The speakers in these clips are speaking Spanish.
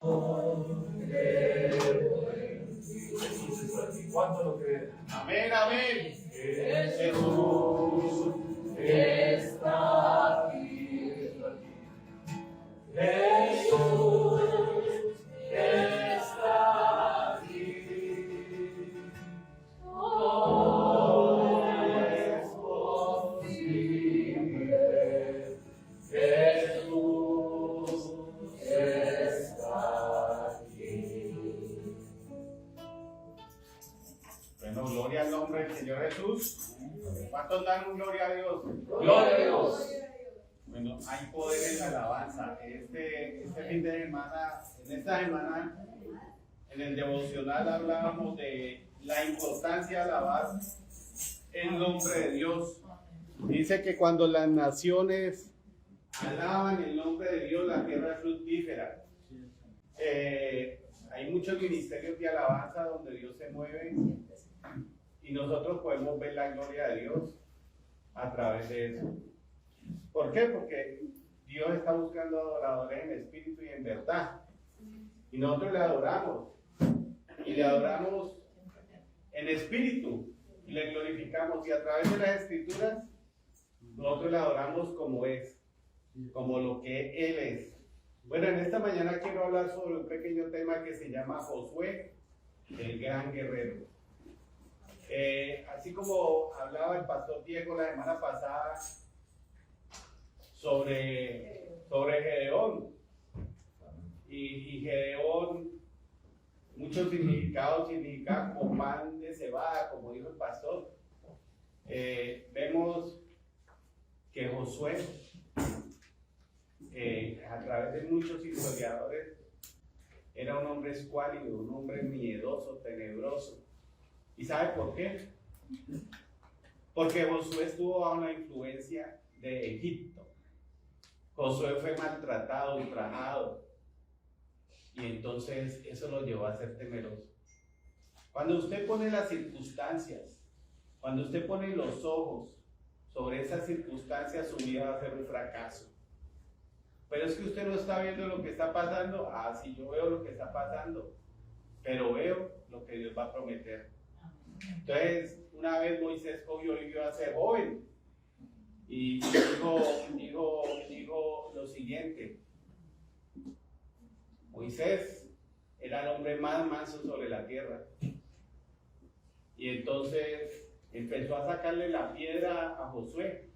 ¿Cuánto lo creen? Amén, amén. Jesús está aquí. Jesús está aquí. Todo es posible. Jesús está aquí. Bueno, gloria al nombre del Señor Jesús. ¿Cuántos dan un gloria a Dios? Gloria a Dios. Bueno, hay poder en la alabanza. Este fin de semana, en esta semana, en el devocional hablábamos de la importancia de alabar el nombre de Dios. Dice que cuando las naciones alaban el nombre de Dios, la tierra es fructífera. Hay muchos ministerios de alabanza donde Dios se mueve y nosotros podemos ver la gloria de Dios a través de eso. ¿Por qué? Porque Dios está buscando adoradores en espíritu y en verdad. Y nosotros le adoramos. Y le adoramos en espíritu. Y le glorificamos. Y a través de las escrituras, nosotros le adoramos como es. Como lo que Él es. Bueno, en esta mañana quiero hablar sobre un pequeño tema que se llama Josué, el gran guerrero. Así como hablaba el pastor Diego la semana pasada sobre Gedeón, y Gedeón, muchos significados significan como pan de cebada, como dijo el pastor. Vemos que Josué, a través de muchos historiadores, era un hombre escuálido, un hombre miedoso, tenebroso. ¿Y sabe por qué? Porque Josué estuvo bajo la influencia de Egipto. Josué fue maltratado, ultrajado, y entonces eso lo llevó a ser temeroso. Cuando usted pone las circunstancias, cuando usted pone los ojos sobre esas circunstancias, su vida va a ser un fracaso. Pero es que usted no está viendo lo que está pasando. Ah, sí, yo veo lo que está pasando, pero veo lo que Dios va a prometer. Entonces, una vez Moisés cogió y vio a ser joven y dijo lo siguiente: Moisés era el hombre más manso sobre la tierra. Y entonces empezó a sacarle la piedra a Josué.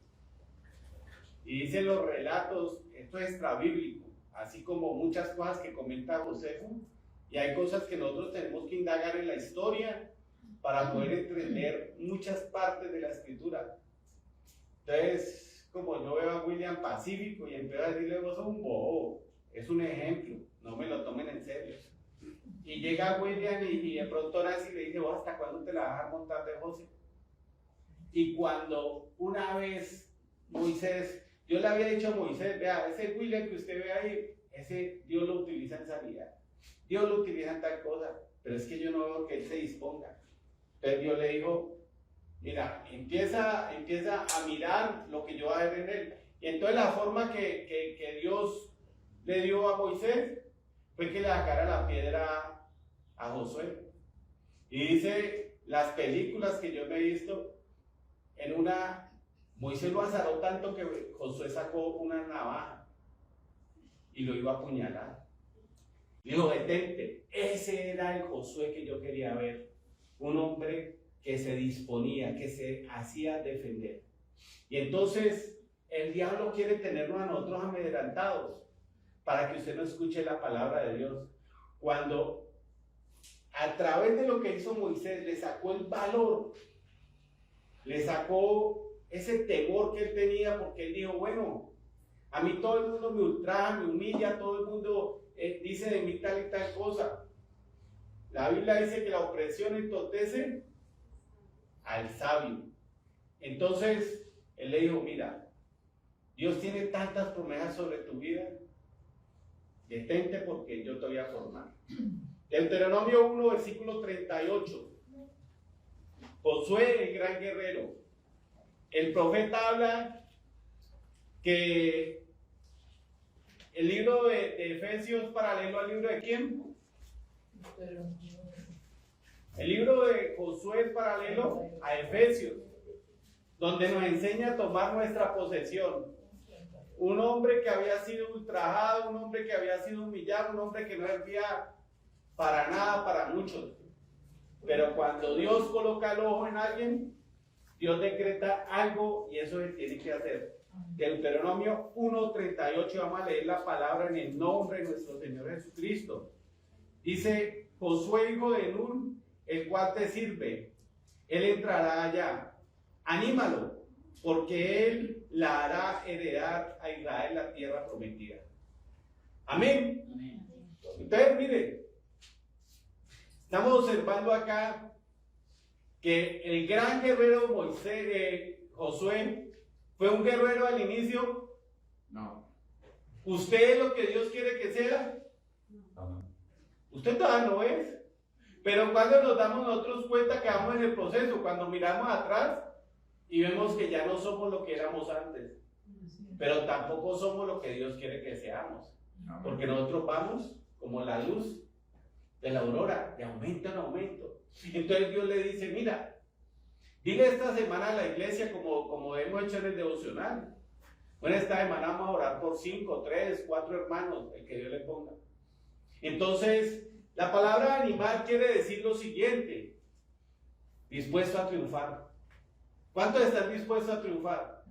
Y dicen los relatos, esto es extrabíblico, así como muchas cosas que comenta Josefo, y hay cosas que nosotros tenemos que indagar en la historia para poder entender muchas partes de la escritura. Entonces, como yo veo a William pacífico y empiezo a decirle: vos sos un bobo, es un ejemplo, no me lo tomen en serio. Y llega William y de pronto Nancy le dice: ¿vos hasta cuándo te la vas a montar de José? Y cuando una vez Moisés, Dios le había dicho a Moisés: vea, ese William que usted ve ahí, ese Dios lo utiliza en sanidad, Dios lo utiliza en tal cosa, pero es que yo no veo que él se disponga. Entonces Dios le dijo: mira, empieza a mirar lo que yo voy a ver en él. Y entonces la forma que Dios le dio a Moisés fue que le sacara la piedra a Josué. Y dice las películas que yo me he visto, en una, Moisés lo azaró tanto que Josué sacó una navaja y lo iba a apuñalar. Dijo: detente. Ese era el Josué que yo quería ver. Un hombre que se disponía, que se hacía defender. Y entonces el diablo quiere tenernos a nosotros amedrentados para que usted no escuche la palabra de Dios. Cuando a través de lo que hizo Moisés le sacó el valor, le sacó ese temor que él tenía, porque él dijo: bueno, a mí todo el mundo me ultraja, me humilla, todo el mundo dice de mí tal y tal cosa. La Biblia dice que la opresión entorpece al sabio. Entonces él le dijo: mira, Dios tiene tantas promesas sobre tu vida, detente porque yo te voy a formar. Deuteronomio 1, versículo 38. Josué, el gran guerrero. El profeta habla que el libro de Efesios paralelo al libro de quién? El libro de Josué es paralelo a Efesios, donde nos enseña a tomar nuestra posesión. Un hombre que había sido ultrajado, un hombre que había sido humillado, un hombre que no servía para nada para muchos. Pero cuando Dios coloca el ojo en alguien, Dios decreta algo y eso se tiene que hacer. Deuteronomio 1:38, vamos a leer la palabra en el nombre de nuestro Señor Jesucristo. Dice: Josué, hijo de Nun, el cual te sirve, él entrará allá. Anímalo, porque él la hará heredar a Israel la tierra prometida. Amén. Entonces, mire, estamos observando acá que el gran guerrero Josué, ¿fue un guerrero al inicio? No. ¿Usted es lo que Dios quiere que sea? No. Usted todavía no es. Pero cuando nos damos nosotros cuenta que vamos en el proceso, cuando miramos atrás y vemos que ya no somos lo que éramos antes, pero tampoco somos lo que Dios quiere que seamos, porque nosotros vamos como la luz de la aurora, de aumento en aumento. Entonces Dios le dice: mira, dile esta semana a la iglesia, como hemos hecho en el devocional. Bueno, esta semana vamos a orar por 5, 3, 4 hermanos, el que Dios le ponga. Entonces, la palabra animar quiere decir lo siguiente: dispuesto a triunfar. ¿Cuántos están dispuestos a triunfar?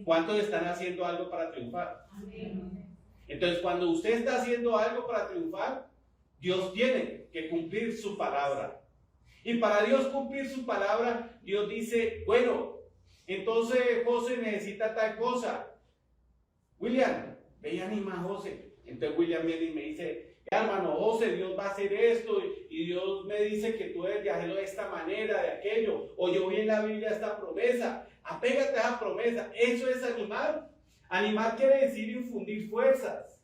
¿Cuántos están haciendo algo para triunfar? Entonces, cuando usted está haciendo algo para triunfar, Dios tiene que cumplir su palabra. Y para Dios cumplir su palabra, Dios dice: bueno, entonces José necesita tal cosa. William, ve y anima a José. Entonces William viene y me dice: hermano José, Dios va a hacer esto, y Dios me dice que tú debes de hacerlo de esta manera, de aquello, o yo vi en la Biblia esta promesa. Apégate a esa promesa. Eso es animar. Animar quiere decir infundir fuerzas.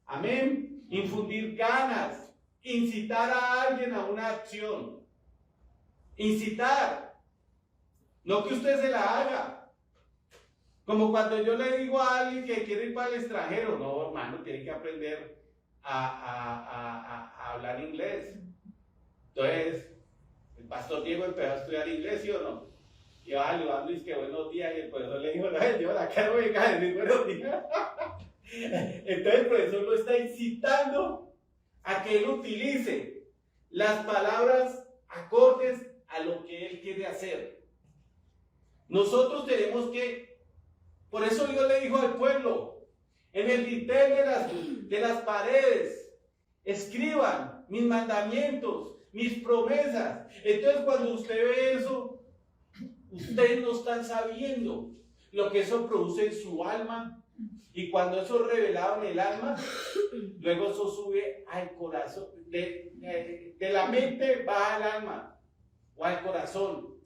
Amén. Infundir ganas. Incitar a alguien a una acción. Incitar. No que usted se la haga. Como cuando yo le digo a alguien que quiere ir para el extranjero: no, hermano, tiene que aprender a hablar inglés. Entonces, el pastor Diego empezó a estudiar inglés, ¿sí o no? Y va saludando y dice que buenos días, y el profesor le dijo: no, yo la cara me cae de decir buenos días. Entonces el profesor lo está incitando a que él utilice las palabras acordes a lo que él quiere hacer. Nosotros tenemos que, por eso Dios le dijo al pueblo: en el dintel de las paredes, escriban mis mandamientos, mis promesas. Entonces, cuando usted ve eso, ustedes no están sabiendo lo que eso produce en su alma. Y cuando eso es revelado en el alma, luego eso sube al corazón. De la mente va al alma o al corazón.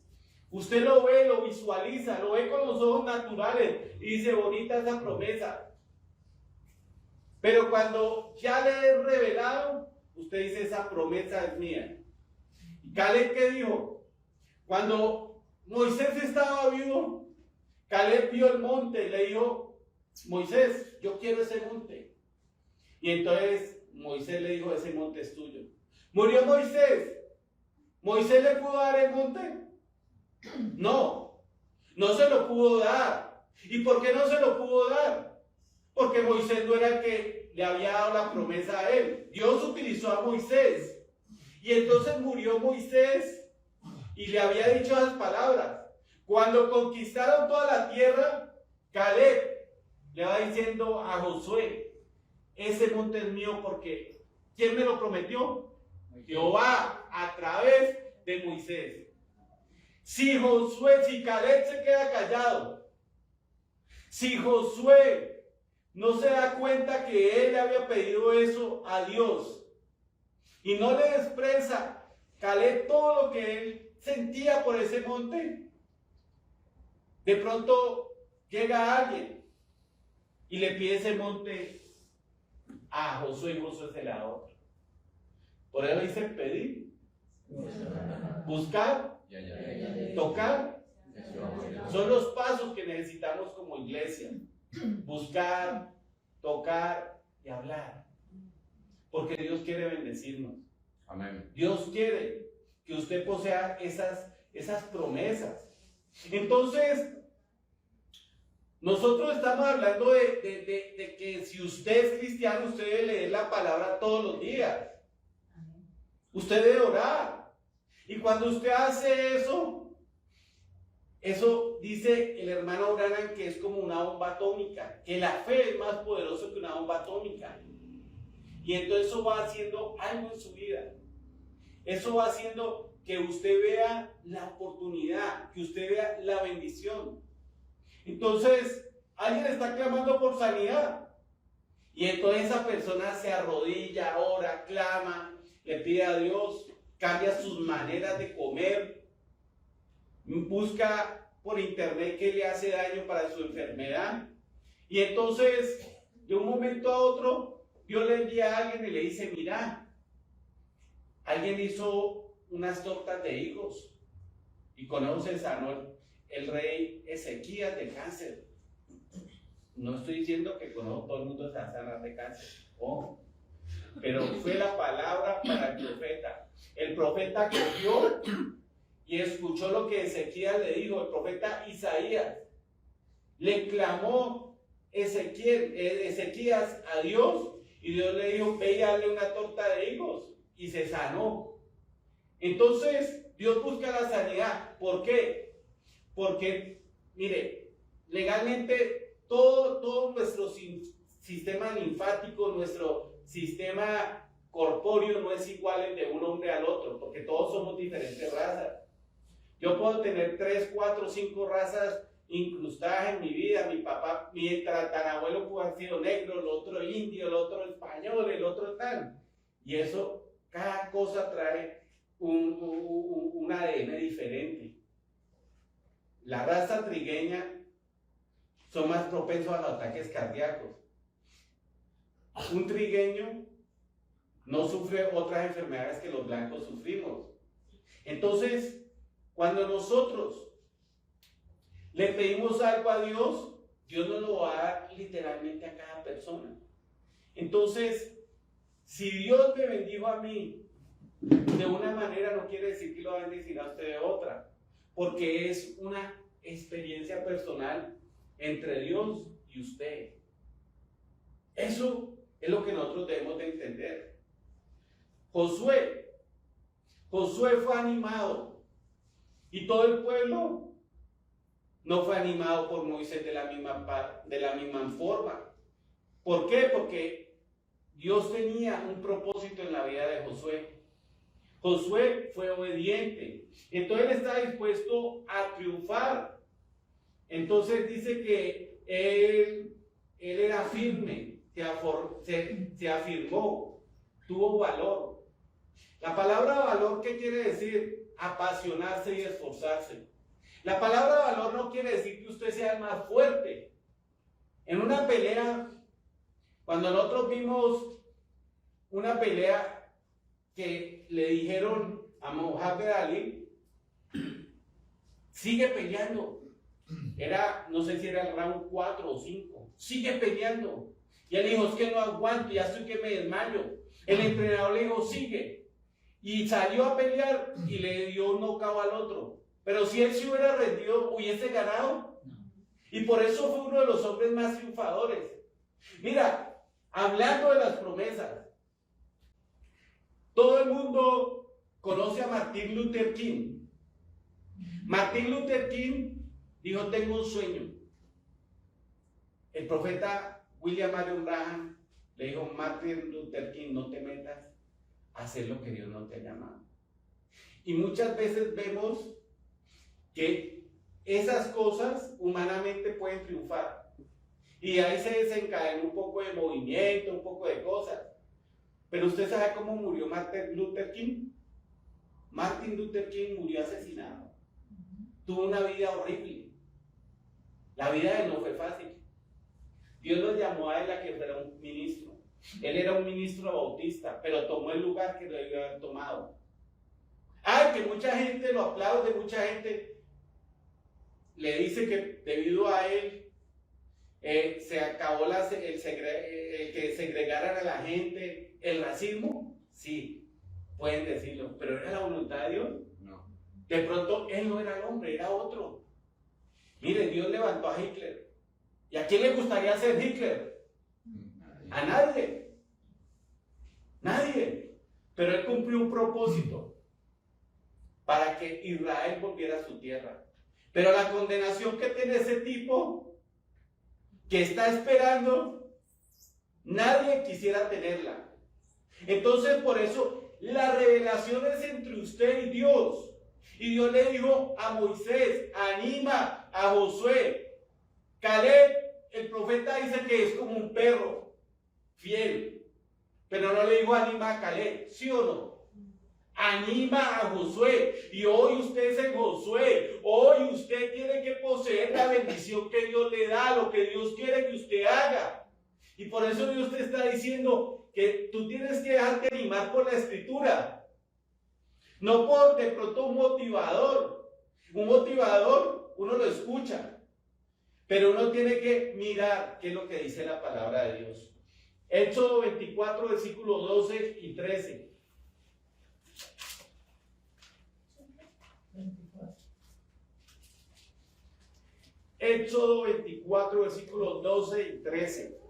Usted lo ve, lo visualiza, lo ve con los ojos naturales y dice: bonita esa promesa. Pero cuando ya le es revelado, usted dice: esa promesa es mía. ¿Y Caleb qué dijo? Cuando Moisés estaba vivo, Caleb vio el monte y le dijo: Moisés, yo quiero ese monte. Y entonces Moisés le dijo: ese monte es tuyo. Murió Moisés. ¿Moisés le pudo dar el monte? No, no se lo pudo dar. ¿Y por qué no se lo pudo dar? Porque Moisés no era el que le había dado la promesa a él. Dios utilizó a Moisés. Y entonces murió Moisés y le había dicho esas palabras. Cuando conquistaron toda la tierra, Caleb le va diciendo a Josué: ese monte es mío, porque ¿quién me lo prometió? Jehová, a través de Moisés. Si Caleb se queda callado, si Josué no se da cuenta que él le había pedido eso a Dios y no le expresa Caleb todo lo que él sentía por ese monte, de pronto llega alguien y le pide ese monte a Josué, y Josué se le da otro. Por eso dice: pedir, buscar, tocar. Son los pasos que necesitamos como iglesia: buscar, tocar y hablar. Porque Dios quiere bendecirnos. Amén. Dios quiere que usted posea esas promesas. Entonces, nosotros estamos hablando de que si usted es cristiano, usted debe leer la palabra todos los días. Usted debe orar. Y cuando usted hace eso dice el hermano Branham que es como una bomba atómica, que la fe es más poderosa que una bomba atómica. Y entonces eso va haciendo algo en su vida. Eso va haciendo que usted vea la oportunidad, que usted vea la bendición. Entonces, alguien está clamando por sanidad. Y entonces esa persona se arrodilla, ora, clama, le pide a Dios, cambia sus maneras de comer, busca por internet qué le hace daño para su enfermedad. Y entonces, de un momento a otro, Dios le envía a alguien y le dice, mira, alguien hizo unas tortas de higos y con eso se sanó el rey Ezequías de cáncer. No estoy diciendo que con eso todo el mundo se va a sanar de cáncer, pero fue la palabra para el profeta. El profeta cogió y escuchó lo que Ezequías le dijo. El profeta Isaías le clamó Ezequías a Dios y Dios le dijo, ve y dale una torta de higos, y se sanó. Entonces Dios busca la sanidad. ¿Por qué? Porque, mire, legalmente todo nuestro sistema linfático, nuestro sistema corpóreo no es igual el de un hombre al otro, porque todos somos diferentes razas. Yo puedo tener 3, 4, 5 razas incrustadas en mi vida. Mi papá, mi tatarabuelo pudo haber sido negro, el otro indio, el otro español, el otro tal. Y eso, cada cosa trae un ADN diferente. La raza trigueña son más propensos a los ataques cardíacos. Un trigueño no sufre otras enfermedades que los blancos sufrimos. Entonces, cuando nosotros le pedimos algo a Dios, Dios nos lo va a dar literalmente a cada persona. Entonces, si Dios me bendijo a mí de una manera, no quiere decir que lo va a bendecir a usted de otra, porque es una experiencia personal entre Dios y usted. Eso es lo que nosotros debemos de entender. Josué fue animado, y todo el pueblo no fue animado por Moisés de la misma forma. ¿Por qué? Porque Dios tenía un propósito en la vida de Josué. Josué fue obediente, entonces él está dispuesto a triunfar. Entonces dice que él era firme, se afirmó, tuvo valor. La palabra valor, ¿qué quiere decir? Apasionarse y esforzarse. La palabra valor no quiere decir que usted sea el más fuerte. En una pelea, cuando nosotros vimos una pelea que le dijeron a Muhammad Ali, sigue peleando. No sé si era el round 4 o 5. Sigue peleando. Y él dijo, es que no aguanto, ya estoy que me desmayo. El entrenador le dijo, sigue. Y salió a pelear y le dio un knockout al otro. Pero si él se hubiera rendido, hubiese ganado. Y por eso fue uno de los hombres más triunfadores. Mira, hablando de las promesas, todo el mundo conoce a Martin Luther King. Martin Luther King dijo, tengo un sueño. El profeta William Marion Branham le dijo, Martin Luther King, no te metas a hacer lo que Dios no te ha llamado. Y muchas veces vemos que esas cosas humanamente pueden triunfar. Y ahí se desencadena un poco de movimiento, un poco de cosas. Pero usted sabe cómo murió Martin Luther King. Martin Luther King murió asesinado. Tuvo una vida horrible. La vida de él no fue fácil. Dios lo llamó a él a que fuera un ministro. Él era un ministro bautista, pero tomó el lugar que lo debió haber tomado. Ay, que mucha gente lo aplaude, mucha gente le dice que debido a él se acabó que segregaran a la gente, el racismo, sí, pueden decirlo, pero ¿era la voluntad de Dios? No. De pronto él no era el hombre, era otro. Mire, Dios levantó a Hitler. ¿Y a quién le gustaría ser Hitler? A nadie. Nadie. Pero él cumplió un propósito para que Israel volviera a su tierra. Pero la condenación que tiene ese tipo, que está esperando, nadie quisiera tenerla. Entonces, por eso, la revelación es entre usted y Dios. Y Dios le dijo a Moisés, anima a Josué. Caleb, el profeta, dice que es como un perro fiel, pero no le dijo anima a Caleb, ¿sí o no? Anima a Josué. Y hoy usted es el Josué. Hoy usted tiene que poseer la bendición que Dios le da, lo que Dios quiere que usted haga. Y por eso Dios te está diciendo que tú tienes que dejarte animar por la Escritura. No por de pronto un motivador. Un motivador uno lo escucha, pero uno tiene que mirar qué es lo que dice la palabra de Dios. Éxodo 24, versículos 12 y 13. Éxodo 24, versículos 12 y 13.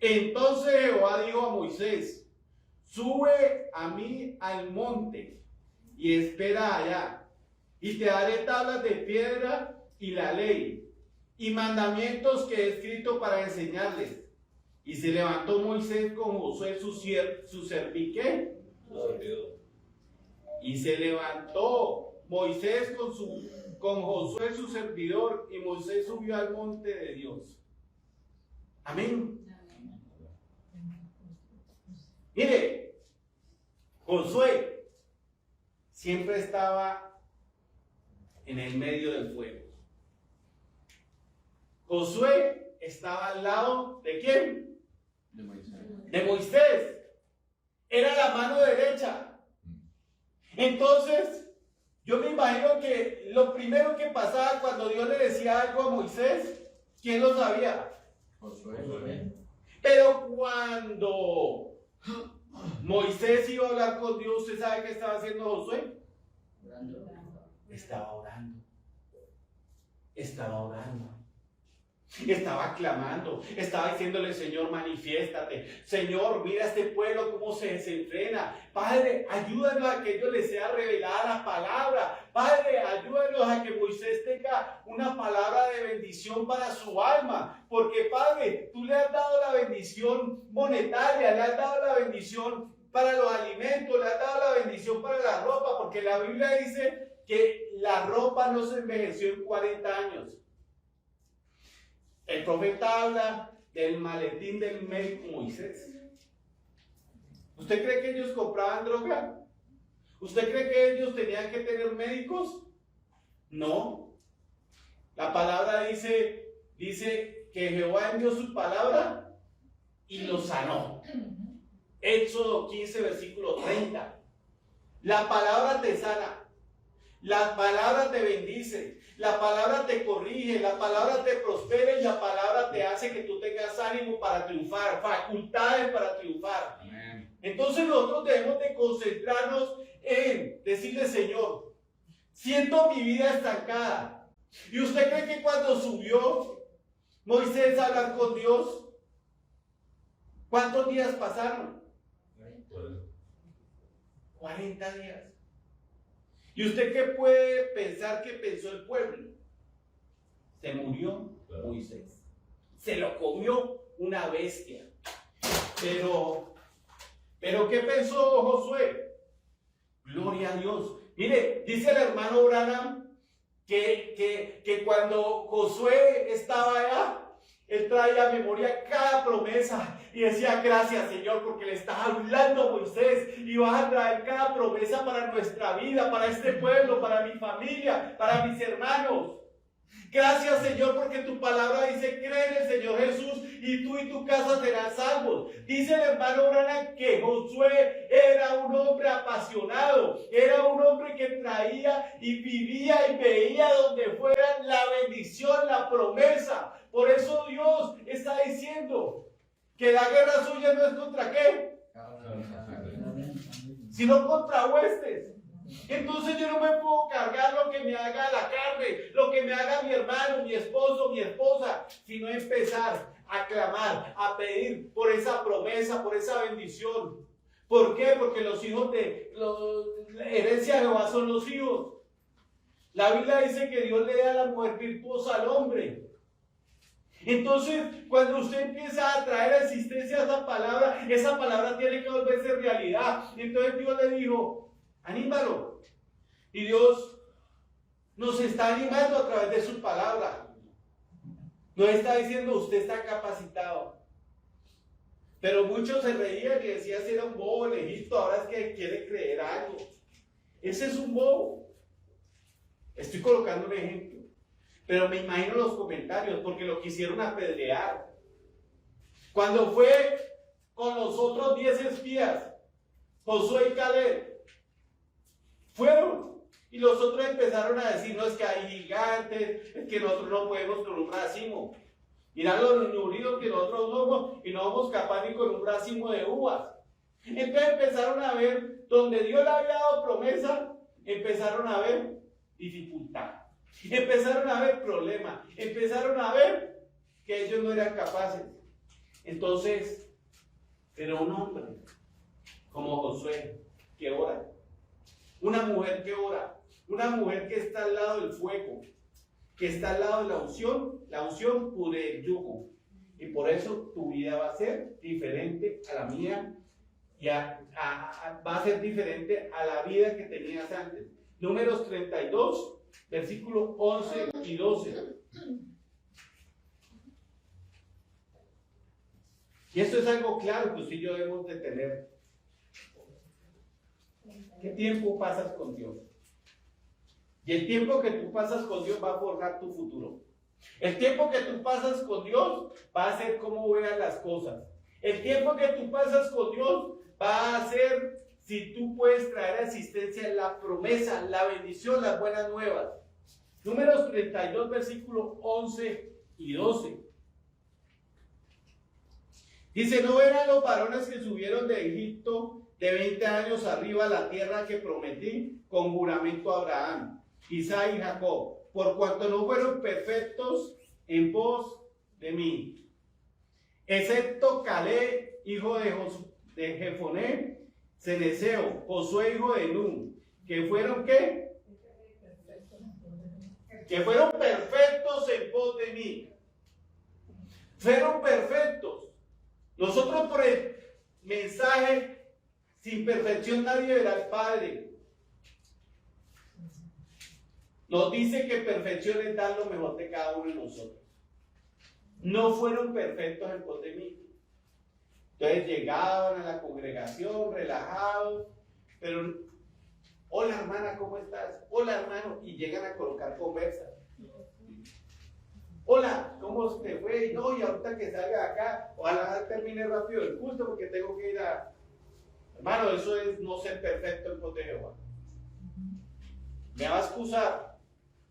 Entonces Jehová dijo a Moisés, sube a mí al monte y espera allá, y te daré tablas de piedra y la ley, y mandamientos que he escrito para enseñarles. Y se levantó Moisés con Josué su servidor. Y se levantó Moisés con Josué su servidor, y Moisés subió al monte de Dios. Amén. Mire, Josué siempre estaba en el medio del fuego. Josué estaba al lado ¿de quién? De Moisés. De Moisés. Era la mano derecha. Entonces, yo me imagino que lo primero que pasaba cuando Dios le decía algo a Moisés, ¿quién lo sabía? Josué. Pero cuando Moisés iba a hablar con Dios, ¿usted sabe qué estaba haciendo Josué? Estaba orando. Estaba orando. Estaba clamando, estaba diciéndole, Señor, manifiéstate. Señor, mira este pueblo cómo se desenfrena. Padre, ayúdanos a que Dios les sea revelada la palabra. Padre, ayúdanos a que Moisés tenga una palabra de bendición para su alma. Porque, Padre, tú le has dado la bendición monetaria, le has dado la bendición para los alimentos, le has dado la bendición para la ropa. Porque la Biblia dice que la ropa no se envejeció en 40 años. El profeta habla del maletín del médico Moisés. ¿Usted cree que ellos compraban droga? ¿Usted cree que ellos tenían que tener médicos? No. La palabra dice que Jehová envió su palabra y los sanó. Éxodo 15, versículo 30. La palabra te sana. La palabra te bendice, la palabra te corrige, la palabra te prospera y la palabra te hace que tú tengas ánimo para triunfar, facultades para triunfar. Amén. Entonces nosotros debemos de concentrarnos en decirle, Señor, siento mi vida estancada. ¿Y usted cree que cuando subió Moisés a hablar con Dios, cuántos días pasaron? 40 días. ¿Y usted qué puede pensar que pensó el pueblo? Se murió Moisés. Se lo comió una bestia. Pero ¿qué pensó Josué? Gloria a Dios. Mire, dice el hermano Branham que cuando Josué estaba allá, él traía a memoria cada promesa y decía, gracias Señor, porque le estás hablando a Moisés y vas a traer cada promesa para nuestra vida, para este pueblo, para mi familia, para mis hermanos. Gracias, Señor, porque tu palabra dice, cree en el Señor Jesús y tú y tu casa serán salvos. Dice el hermano Branham que Josué era un hombre apasionado, era un hombre que traía y vivía y veía donde fuera la bendición, la promesa. Por eso Dios está diciendo que la guerra suya no es contra qué, sino contra huestes. Entonces yo no me puedo cargar lo que me haga la carne, lo que me haga mi hermano, mi esposo, mi esposa, sino empezar a clamar, a pedir por esa promesa, por esa bendición. ¿Por qué? Porque los hijos la herencia de Jehová son los hijos. La Biblia dice que Dios le da a la mujer virtuosa al hombre. Entonces, cuando usted empieza a traer a existencia esa palabra tiene que volverse realidad. Entonces Dios le dijo, anímalo. Y Dios nos está animando a través de su palabra. Nos está diciendo, usted está capacitado. Pero muchos se reían y decían si era un bobo en Egipto, ahora es que quiere creer algo. Ese es un bobo. Estoy colocando un ejemplo. Pero me imagino los comentarios, porque lo quisieron apedrear. Cuando fue con los otros 10 espías, Josué y Caleb, fueron. Y los otros empezaron a decir, no, es que hay gigantes, es que nosotros no podemos con un racimo. Mirá lo unidos que nosotros somos y no somos capaces ni con un racimo de uvas. Entonces empezaron a ver, donde Dios le había dado promesa, empezaron a ver dificultad. Empezaron a ver problemas. Empezaron a ver que ellos no eran capaces. Entonces, pero un hombre como Josué, que ora. Una mujer que ora, una mujer que está al lado del fuego, que está al lado de la unción pudre el yugo. Y por eso tu vida va a ser diferente a la mía y va a ser diferente a la vida que tenías antes. Números 32, versículos 11 y 12. Y esto es algo claro que usted y yo debemos de tener. ¿Qué tiempo pasas con Dios? Y el tiempo que tú pasas con Dios va a forjar tu futuro. El tiempo que tú pasas con Dios va a hacer cómo veas las cosas. El tiempo que tú pasas con Dios va a hacer si tú puedes traer a existencia la promesa, la bendición, las buenas nuevas. Números 32, versículos 11 y 12. Dice, ¿no eran los varones que subieron de Egipto de 20 años arriba a la tierra que prometí con juramento a Abraham, Isaac y Jacob, por cuanto no fueron perfectos en pos de mí? Excepto Caleb, hijo de Jefoné, Ceneseo, Josué, hijo de Nun, que fueron ¿qué? Que fueron perfectos en pos de mí. Fueron perfectos. Nosotros por el mensaje, sin perfección nadie verá al Padre. Nos dice que perfección es dar lo mejor de cada uno de nosotros. No fueron perfectos en pos de mí. Entonces llegaban a la congregación relajados, pero hola hermana, ¿cómo estás? Hola hermano, y llegan a colocar conversa. Hola, ¿cómo te fue? No, y ahorita que salga acá, ojalá termine rápido el culto porque tengo que ir a... Hermano, eso es no ser perfecto en pos de Jehová. Me va a excusar.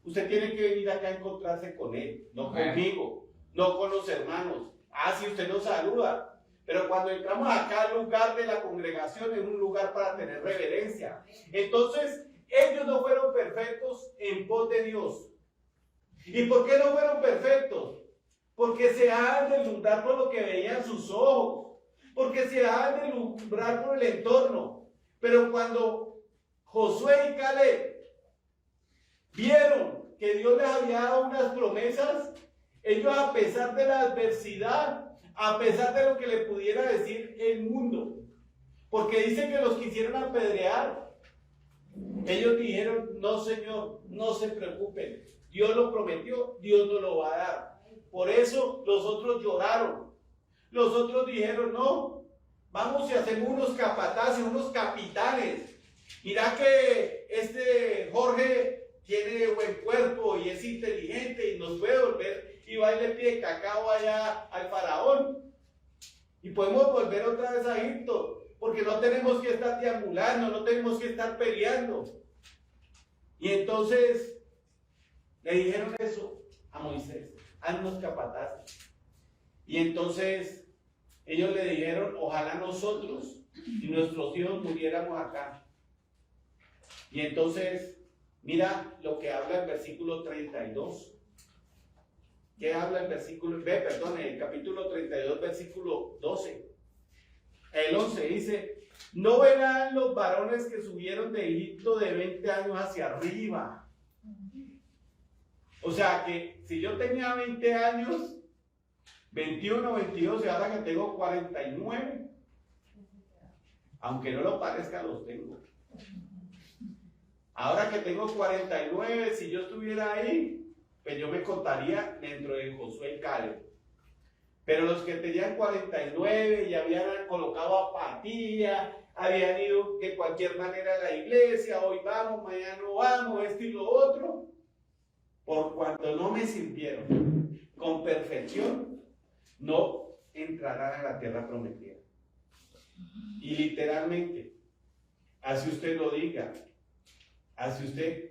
Usted tiene que venir acá a encontrarse con él, no conmigo, no con los hermanos. Ah, si usted nos saluda. Pero cuando entramos acá al lugar de la congregación, es un lugar para tener reverencia. Entonces, ellos no fueron perfectos en pos de Dios. ¿Y por qué no fueron perfectos? Porque se dejaban deslumbrar por lo que veían sus ojos, porque se dejaban deslumbrar por el entorno. Pero cuando Josué y Caleb vieron que Dios les había dado unas promesas, ellos, a pesar de la adversidad, a pesar de lo que le pudiera decir el mundo, porque dice que los quisieron apedrear, ellos dijeron, no Señor, no se preocupen, Dios lo prometió, Dios nos lo va a dar. Por eso los otros lloraron, los otros dijeron, no, vamos y hacemos unos capataces, unos capitanes. Mira que Jorge tiene buen cuerpo y es inteligente y nos puede volver y va y le pide cacao allá al faraón. Y podemos volver otra vez a Egipto, porque no tenemos que estar triangulando, no tenemos que estar peleando. Y entonces le dijeron eso a Moisés, haznos capataces. Y entonces ellos le dijeron, ojalá nosotros y nuestros hijos muriéramos acá. Y entonces, mira lo que habla el versículo 32. ¿Qué habla el versículo? El capítulo 32, versículo 12. El 11 dice, no verán los varones que subieron de Egipto de 20 años hacia arriba. O sea que si yo tenía 20 años, 21, 22 y ahora que tengo 49, aunque no lo parezca, los tengo. Ahora que tengo 49, si yo estuviera ahí, pues yo me contaría dentro de Josué y Caleb. Pero los que tenían 49 y habían colocado apatía, habían ido de cualquier manera a la iglesia, hoy vamos, mañana no vamos, esto y lo otro, por cuanto no me sirvieron con perfección, no entrarán a la tierra prometida. Y literalmente, así usted lo diga, así usted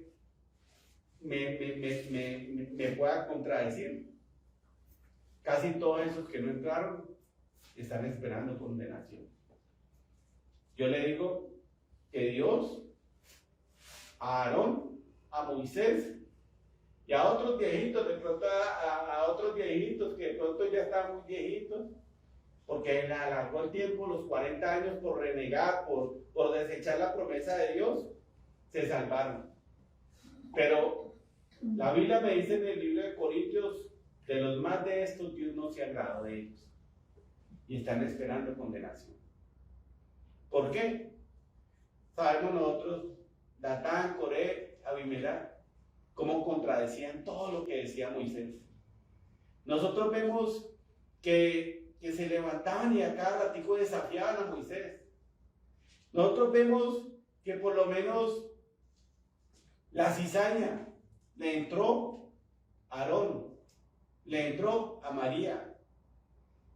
me pueda contradecir, casi todos esos que no entraron están esperando condenación. Yo le digo que Dios a Aarón, a Moisés y a otros viejitos, de pronto a otros viejitos que de pronto ya estaban muy viejitos, porque le alargó el tiempo, los 40 años, por renegar, por desechar la promesa de Dios, se salvaron. Pero la Biblia me dice en el libro de Corintios, de los más de estos Dios no se agradó de ellos y están esperando condenación. ¿Por qué? Sabemos nosotros, Datán, Coré, Abimelech, cómo contradecían todo lo que decía Moisés. Nosotros vemos que se levantaban y a cada ratico desafiaban a Moisés. Nosotros vemos que por lo menos la cizaña le entró a Aarón, le entró a María,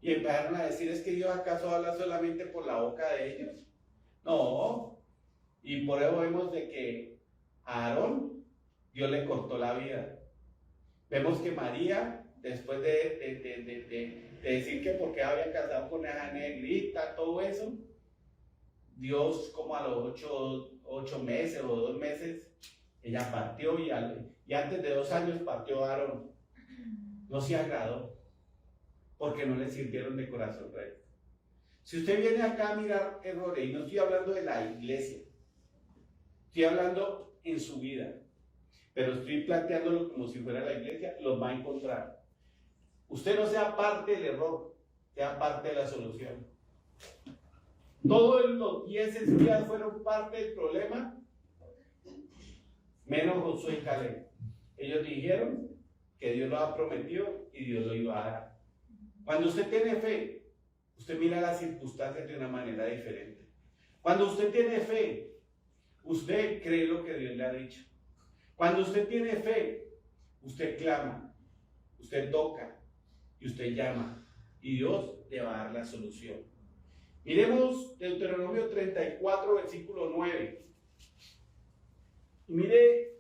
y empezaron a decir, ¿es que Dios acaso habla solamente por la boca de ellos? No, y por eso vemos de que a Aarón Dios le cortó la vida. Vemos que María, después de decir que porque había casado con esa negrita, todo eso, Dios como a los 8 meses o 2 meses, ella partió y antes de 2 años partió Aarón. No se agradó, porque no le sirvieron de corazón recto. Si usted viene acá a mirar errores, y no estoy hablando de la iglesia, estoy hablando en su vida, pero estoy planteándolo como si fuera la iglesia, los va a encontrar. Usted no sea parte del error, sea parte de la solución. Todos los 10 espías fueron parte del problema, menos Josué y Caleb. Ellos dijeron que Dios lo ha prometido y Dios lo iba a dar. Cuando usted tiene fe, usted mira las circunstancias de una manera diferente. Cuando usted tiene fe, usted cree lo que Dios le ha dicho. Cuando usted tiene fe, usted clama, usted toca y usted llama y Dios le va a dar la solución. Miremos Deuteronomio 34, versículo 9. Y mire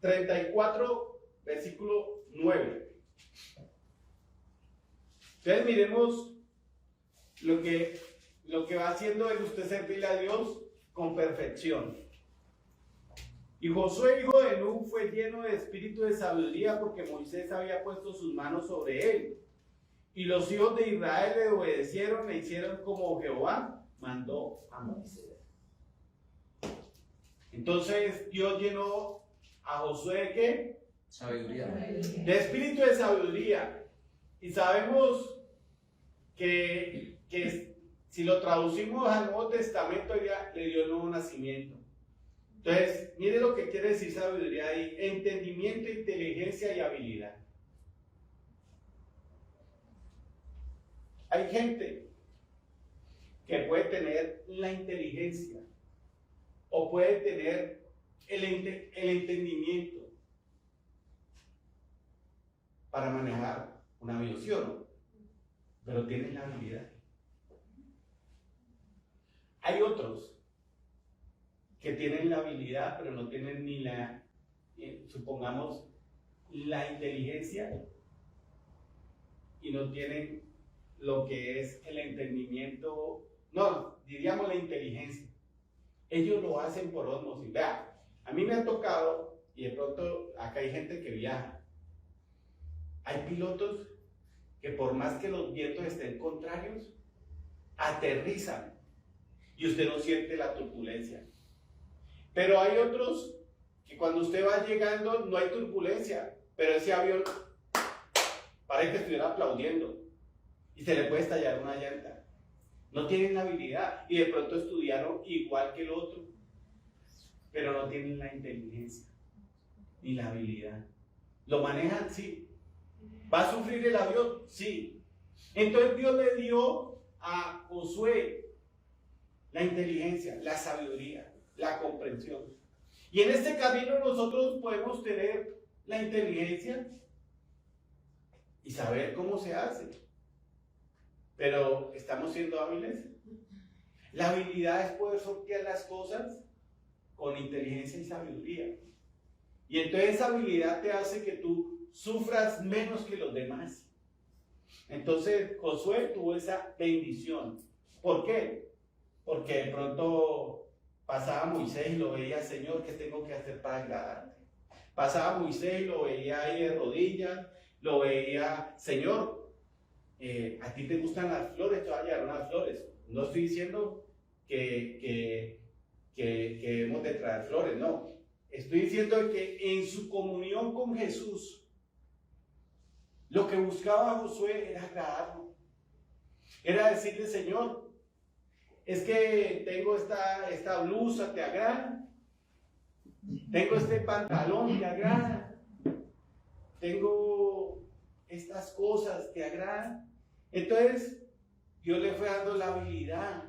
34, versículo 9. Entonces miremos lo que va haciendo el usted servirle a Dios con perfección. Y Josué, hijo de Nun, fue lleno de espíritu de sabiduría porque Moisés había puesto sus manos sobre él. Y los hijos de Israel le obedecieron e hicieron como Jehová mandó a Moisés. Entonces Dios llenó a Josué ¿de qué? Sabiduría. De espíritu de sabiduría. Y sabemos que si lo traducimos al Nuevo Testamento, ya le dio nuevo nacimiento. Entonces, mire lo que quiere decir sabiduría ahí: entendimiento, inteligencia y habilidad. Hay gente que puede tener la inteligencia, o puede tener el entendimiento para manejar un avión, ¿sí o no? Pero tienen la habilidad. Hay otros que tienen la habilidad, pero no tienen ni la, supongamos, la inteligencia y no tienen lo que es el entendimiento, no, diríamos la inteligencia. Ellos lo hacen por osmosis. Vea, a mí me ha tocado, y de pronto acá hay gente que viaja, hay pilotos que por más que los vientos estén contrarios, aterrizan y usted no siente la turbulencia. Pero hay otros que cuando usted va llegando no hay turbulencia, pero ese avión parece que estuviera aplaudiendo y se le puede estallar una llanta. No tienen la habilidad y de pronto estudiaron igual que el otro, pero no tienen la inteligencia ni la habilidad. ¿Lo manejan? Sí. ¿Va a sufrir el avión? Sí. Entonces Dios le dio a Josué la inteligencia, la sabiduría, la comprensión. Y en este camino nosotros podemos tener la inteligencia y saber cómo se hace. Pero ¿estamos siendo hábiles? La habilidad es poder sortear las cosas con inteligencia y sabiduría. Y entonces esa habilidad te hace que tú sufras menos que los demás. Entonces Josué tuvo esa bendición. ¿Por qué? Porque de pronto pasaba Moisés y lo veía, Señor, ¿qué tengo que hacer para agradarte? Pasaba Moisés y lo veía ahí de rodillas, lo veía, Señor, a ti te gustan las flores, te voy a llevar unas flores. No estoy diciendo que debemos de traer flores, no. Estoy diciendo que en su comunión con Jesús, lo que buscaba Josué era agradarlo. Era decirle, Señor, es que tengo esta blusa, ¿te agrada? Tengo este pantalón, ¿te agrada? Tengo estas cosas, ¿te agradan? Entonces, Dios le fue dando la habilidad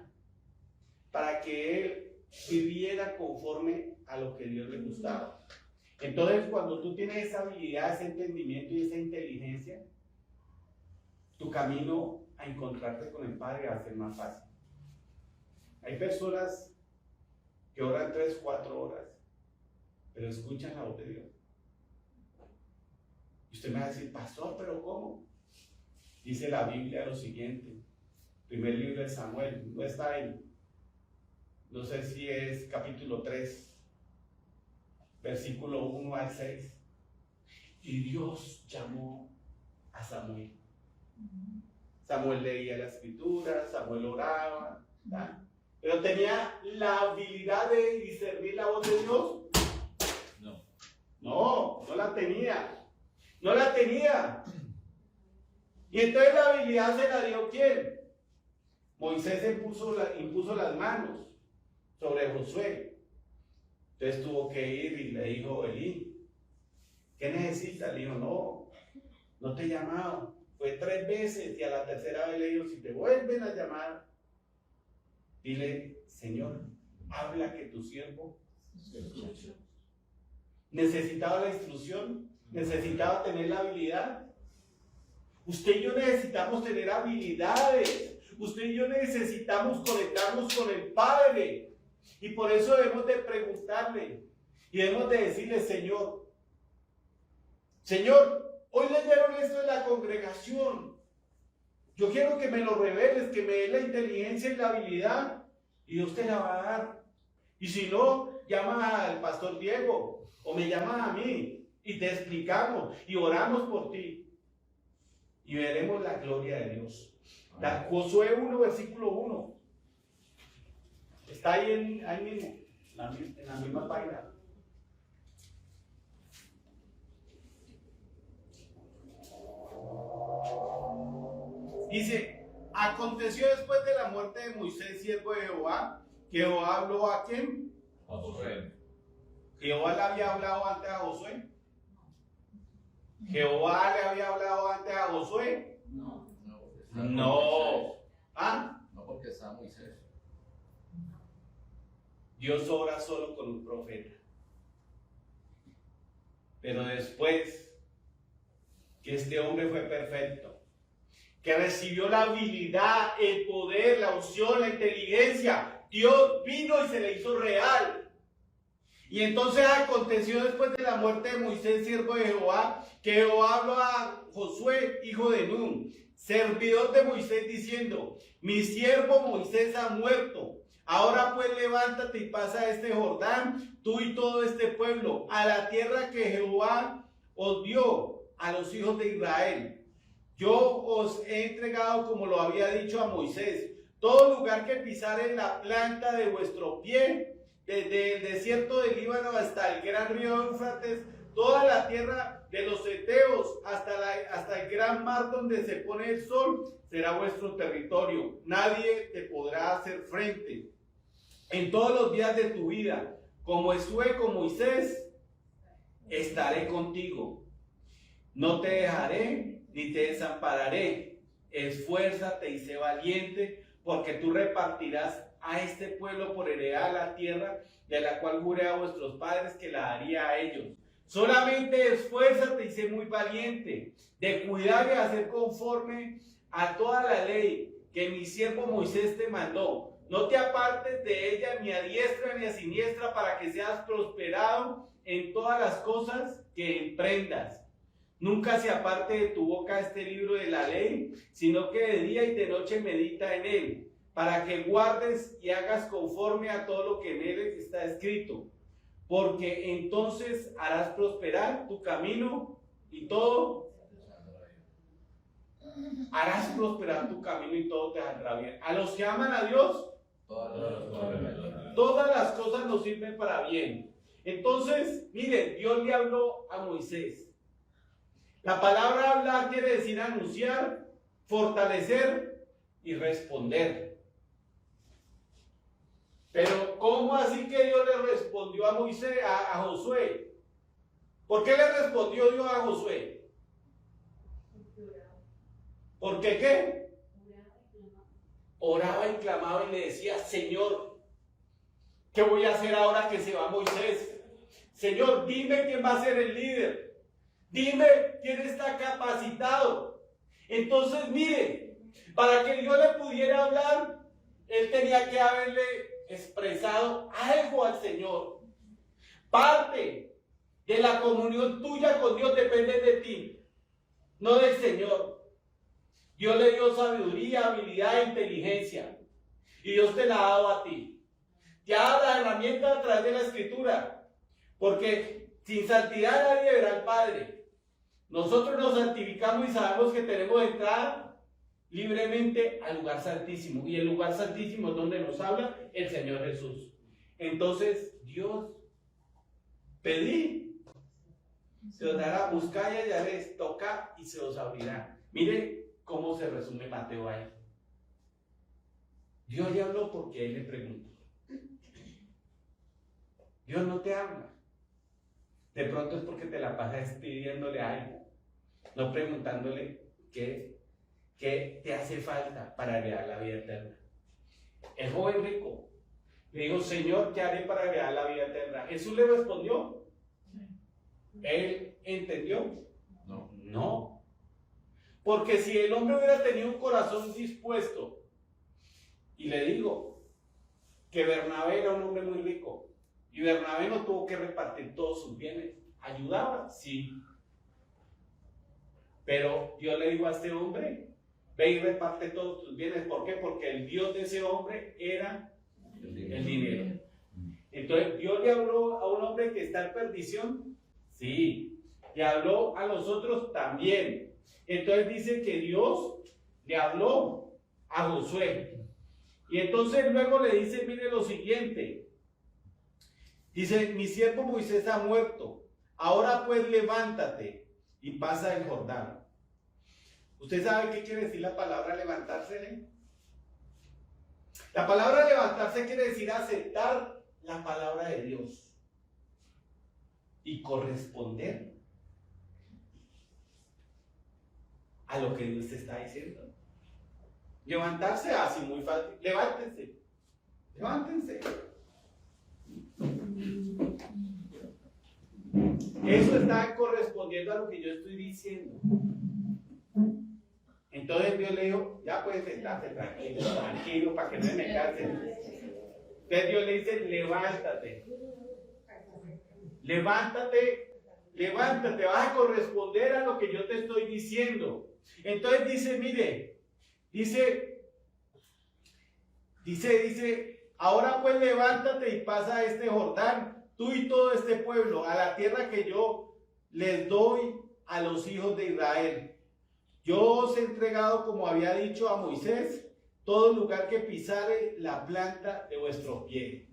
para que él viviera conforme a lo que Dios le gustaba. Entonces, cuando tú tienes esa habilidad, ese entendimiento y esa inteligencia, tu camino a encontrarte con el Padre va a ser más fácil. Hay personas que oran 3, 4 horas, pero escuchan la voz de Dios. Y usted me va a decir, pastor, ¿pero cómo? Dice la Biblia lo siguiente, primer libro de Samuel, no está ahí, no sé si es capítulo 3, versículo 1 al 6. Y Dios llamó a Samuel. Samuel leía la escritura, Samuel oraba, ¿verdad? Pero tenía la habilidad de discernir la voz de Dios. No la tenía. No la tenía. Y entonces la habilidad se la dio ¿quién? Moisés impuso las manos sobre Josué. Entonces tuvo que ir y le dijo Elí, ¿qué necesitas? Le dijo, no te he llamado. Fue 3 veces y a la tercera vez le dijo, si te vuelven a llamar, dile, Señor, habla que tu siervo escucha. ¿Necesitaba la instrucción? ¿Necesitaba tener la habilidad? Usted y yo necesitamos tener habilidades. Usted y yo necesitamos conectarnos con el Padre. Y por eso debemos de preguntarle. Y debemos de decirle, Señor, hoy leyeron esto en la congregación. Yo quiero que me lo reveles, que me des la inteligencia y la habilidad. Y Dios te la va a dar. Y si no, llama al pastor Diego. O me llama a mí. Y te explicamos. Y oramos por ti. Y veremos la gloria de Dios. Josué 1, versículo 1. Está ahí mismo, en la misma página. Dice, aconteció después de la muerte de Moisés, siervo de Jehová, que Jehová habló ¿a quién? A Josué. ¿Jehová le había hablado antes a Josué? ¿Jehová le había hablado antes a Josué? No. ¿Ah? No, porque estaba Moisés. Dios obra solo con un profeta. Pero después que este hombre fue perfecto, que recibió la habilidad, el poder, la unción, la inteligencia, Dios vino y se le hizo real. Y entonces aconteció después de la muerte de Moisés, siervo de Jehová, que Jehová habló a Josué, hijo de Nun, servidor de Moisés, diciendo: mi siervo Moisés ha muerto. Ahora pues levántate y pasa este Jordán, tú y todo este pueblo, a la tierra que Jehová os dio a los hijos de Israel. Yo os he entregado, como lo había dicho a Moisés, todo lugar que pisare la planta de vuestro pie, desde el desierto del Líbano hasta el gran río Éufrates, toda la tierra de los heteos hasta el gran mar donde se pone el sol, será vuestro territorio. Nadie te podrá hacer frente en todos los días de tu vida. Como estuve con Moisés, estaré contigo. No te dejaré ni te desampararé. Esfuérzate y sé valiente, porque tú repartirás a este pueblo por heredad la tierra de la cual juré a vuestros padres que la daría a ellos. Solamente esfuérzate y sé muy valiente, de cuidar y hacer conforme a toda la ley que mi siervo Moisés te mandó. No te apartes de ella ni a diestra ni a siniestra, para que seas prosperado en todas las cosas que emprendas. Nunca se aparte de tu boca este libro de la ley, sino que de día y de noche medita en él, para que guardes y hagas conforme a todo lo que en él está escrito. Porque entonces harás prosperar tu camino y todo. Harás prosperar tu camino y todo te saldrá bien. A los que aman a Dios, todas las cosas nos sirven para bien. Entonces, miren, Dios le habló a Moisés. La palabra hablar quiere decir anunciar, fortalecer y responder. Pero ¿cómo así que Dios le respondió a Moisés, a Josué? ¿Por qué le respondió Dios a Josué? ¿Por qué qué? Oraba y clamaba y le decía: Señor, ¿qué voy a hacer ahora que se va Moisés? Señor, dime quién va a ser el líder. Dime quién está capacitado. Entonces, mire, para que Dios le pudiera hablar, él tenía que haberle expresado algo al Señor. Parte de la comunión tuya con Dios depende de ti, no del Señor. Dios le dio sabiduría, habilidad e inteligencia, y Dios te la ha dado a ti. Te ha dado la herramienta a través de la Escritura, porque sin santidad nadie verá al Padre. Nosotros nos santificamos y sabemos que tenemos que entrar libremente al lugar santísimo, y el lugar santísimo es donde nos habla el Señor Jesús. Entonces, Dios, pedí, se os dará, buscad y hallaréis, tocad y se os abrirá. Mire cómo se resume Mateo ahí. Dios le habló porque él le preguntó. Dios no te habla. De pronto es porque te la pasas pidiéndole algo, no preguntándole qué te hace falta para heredar la vida eterna. El joven rico le dijo: Señor, ¿qué haré para heredar la vida eterna? Jesús le respondió. ¿Él entendió? No. Porque si el hombre hubiera tenido un corazón dispuesto, y le digo que Bernabé era un hombre muy rico, y Bernabé no tuvo que repartir todos sus bienes, ayudaba, sí. Pero Dios le dijo a este hombre: ve y reparte todos tus bienes. ¿Por qué? Porque el Dios de ese hombre era el dinero. Entonces, ¿Dios le habló a un hombre que está en perdición? Sí. ¿Le habló a los otros? También. Entonces dice que Dios le habló a Josué. Y entonces luego le dice, mire lo siguiente. Dice: mi siervo Moisés ha muerto. Ahora pues levántate y pasa el Jordán. ¿Usted sabe qué quiere decir la palabra levantarse? La palabra levantarse quiere decir aceptar la palabra de Dios y corresponder a lo que Dios te está diciendo. Levantarse así muy fácil. Levántense. Eso está correspondiendo a lo que yo estoy diciendo. Entonces Dios le dijo, ya puedes sentarse tranquilo, para que no me canse. Entonces Dios le dice, levántate, vas a corresponder a lo que yo te estoy diciendo. Entonces dice, mire, dice, ahora pues levántate y pasa este Jordán, tú y todo este pueblo, a la tierra que yo les doy a los hijos de Israel. Yo os he entregado, como había dicho a Moisés, todo lugar que pisare la planta de vuestro pie.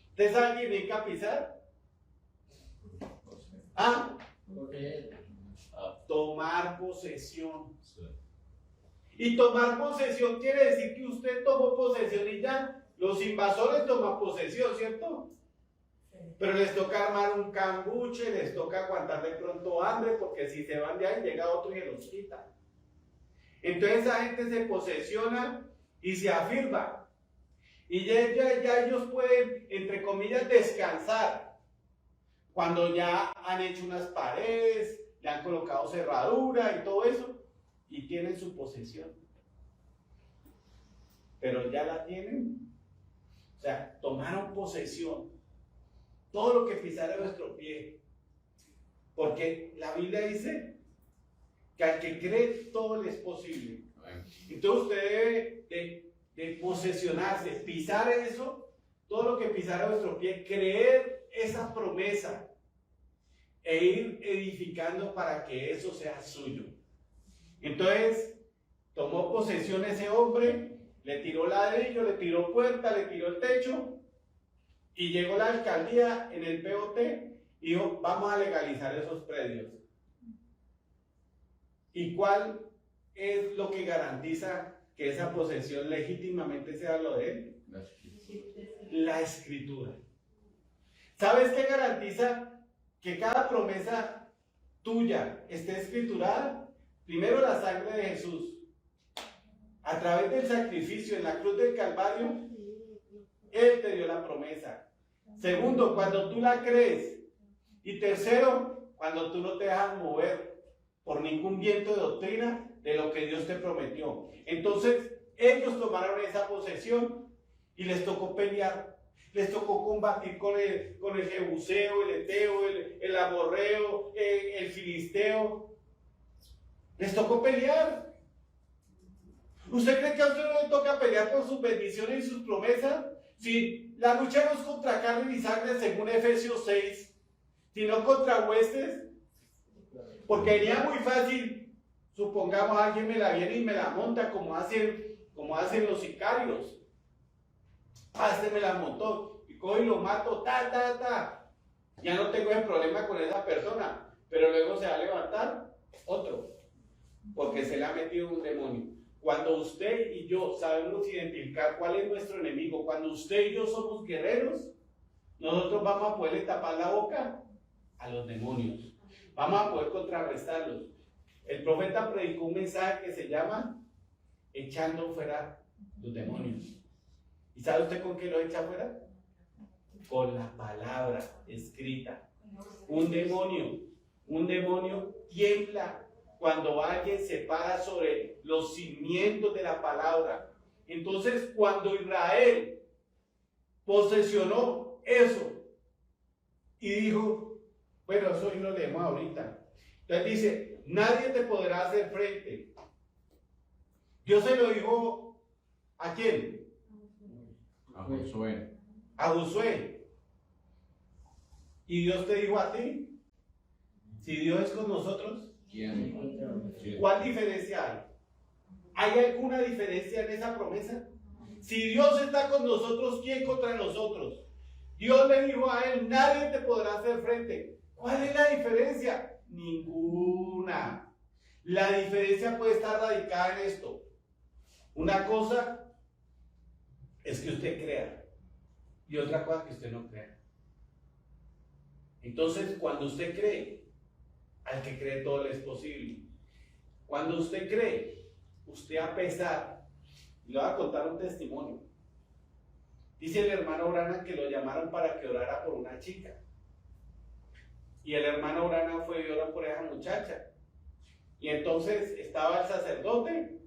¿Ustedes saben qué significa pisar? Tomar posesión. Y tomar posesión quiere decir que usted tomó posesión y ya. Los invasores toman posesión, ¿cierto? Pero les toca armar un cambuche, les toca aguantar de pronto hambre, porque si se van de ahí llega otro y se los quita. Entonces esa gente se posesiona y se afirma. Y ya ellos pueden, entre comillas, descansar. Cuando ya han hecho unas paredes, le han colocado cerradura y todo eso, y tienen su posesión. Pero ya la tienen. O sea, tomaron posesión. Todo lo que pisara vuestro pie. Porque la Biblia dice que al que cree todo le es posible. Entonces usted debe de posesionarse, pisar eso, todo lo que pisara vuestro pie, creer esa promesa e ir edificando para que eso sea suyo. Entonces tomó posesión ese hombre, le tiró ladrillo, le tiró puerta, le tiró el techo. Y llegó la alcaldía en el POT y dijo, vamos a legalizar esos predios. ¿Y cuál es lo que garantiza que esa posesión legítimamente sea lo de él? La escritura. ¿Sabes qué garantiza que cada promesa tuya esté escriturada? Primero, la sangre de Jesús. A través del sacrificio en la cruz del Calvario, Él te dio la promesa. Segundo, cuando tú la crees. Y tercero, cuando tú no te dejas mover por ningún viento de doctrina de lo que Dios te prometió. Entonces, ellos tomaron esa posesión y les tocó pelear. Les tocó combatir con el Jebuseo, el Eteo, el Amorreo, el Filisteo. Les tocó pelear. ¿Usted cree que a usted no le toca pelear por sus bendiciones y sus promesas? Si la lucha no es contra carne y sangre, según Efesios 6, sino contra huestes, porque sería muy fácil, supongamos alguien me la viene y me la monta como hacen los sicarios. Este me la montó y cojo y lo mato, ya no tengo el problema con esa persona, pero luego se va a levantar otro, porque se le ha metido un demonio. Cuando usted y yo sabemos identificar cuál es nuestro enemigo, cuando usted y yo somos guerreros, nosotros vamos a poderle tapar la boca a los demonios. Vamos a poder contrarrestarlos. El profeta predicó un mensaje que se llama echando fuera los demonios. ¿Y sabe usted con qué lo echa fuera? Con la palabra escrita. Un demonio tiembla cuando alguien se para sobre los cimientos de la palabra. Entonces, cuando Israel posesionó eso y dijo, bueno, eso hoy lo leemos ahorita. Entonces dice, nadie te podrá hacer frente. Dios se lo dijo, ¿a quién? A Josué. A Josué. ¿Y Dios te dijo a ti? Si Dios es con nosotros, ¿Quién? ¿cuál diferencia hay? ¿Hay alguna diferencia en esa promesa? Si Dios está con nosotros, ¿quién contra nosotros? Dios le dijo a él, nadie te podrá hacer frente. ¿Cuál es la diferencia? Ninguna. La diferencia puede estar radicada en esto. Una cosa es que usted crea y otra cosa que usted no crea. Entonces, cuando usted cree, al que cree todo le es posible. Cuando usted cree, usted a pesar, le voy a contar un testimonio. Dice el hermano Branham que lo llamaron para que orara por una chica. Y el hermano Urana fue y oró por esa muchacha. Y entonces estaba el sacerdote,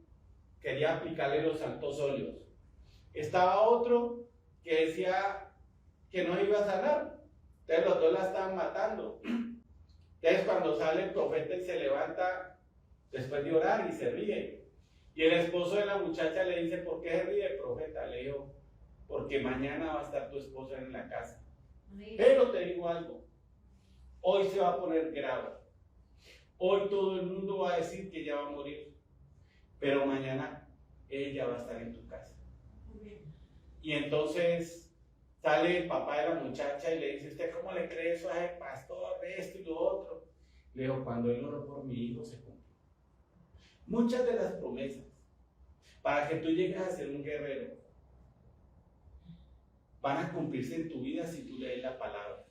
quería aplicarle los santos óleos. Estaba otro que decía que no iba a sanar. Entonces los dos la estaban matando. Entonces cuando sale el profeta y se levanta después de orar y se ríe. Y el esposo de la muchacha le dice, ¿por qué se ríe, profeta? Le dijo, porque mañana va a estar tu esposa en la casa. Pero te digo algo, hoy se va a poner grave. Hoy todo el mundo va a decir que ella va a morir. Pero mañana ella va a estar en tu casa. Y entonces sale el papá de la muchacha y le dice, ¿usted cómo le cree eso a ese pastor, esto y lo otro? Le dijo, cuando él oró por mi hijo se cumplió. Muchas de las promesas para que tú llegues a ser un guerrero van a cumplirse en tu vida si tú lees la palabra,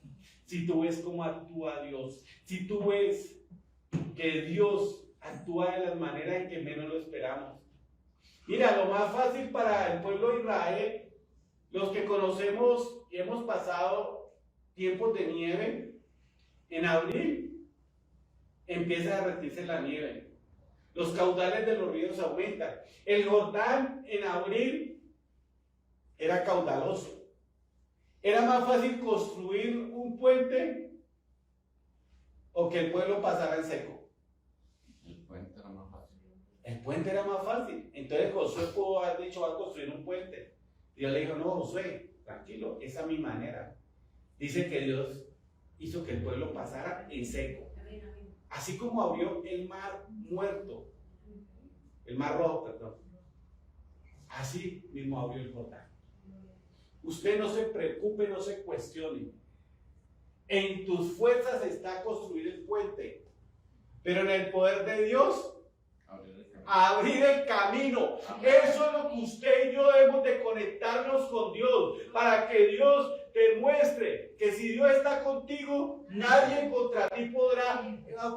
si tú ves cómo actúa Dios, si tú ves que Dios actúa de las maneras en que menos lo esperamos. Mira, lo más fácil para el pueblo de Israel, los que conocemos y hemos pasado tiempos de nieve, en abril empieza a derretirse la nieve. Los caudales de los ríos aumentan. El Jordán en abril era caudaloso. Era más fácil construir un puente o que el pueblo pasara en seco. El puente era más fácil. El puente era más fácil. Entonces Josué pudo haber dicho, va a construir un puente. Dios le dijo, no, Josué, tranquilo, esa es mi manera. Dice que Dios hizo que el pueblo pasara en seco. Así como abrió el mar muerto, el mar rojo, perdón. Así mismo abrió el Jordán. Usted no se preocupe, no se cuestione. En tus fuerzas está construir el puente, pero en el poder de Dios, abrir el camino. Eso es lo que usted y yo debemos de conectarnos con Dios, para que Dios te muestre que si Dios está contigo, nadie contra ti podrá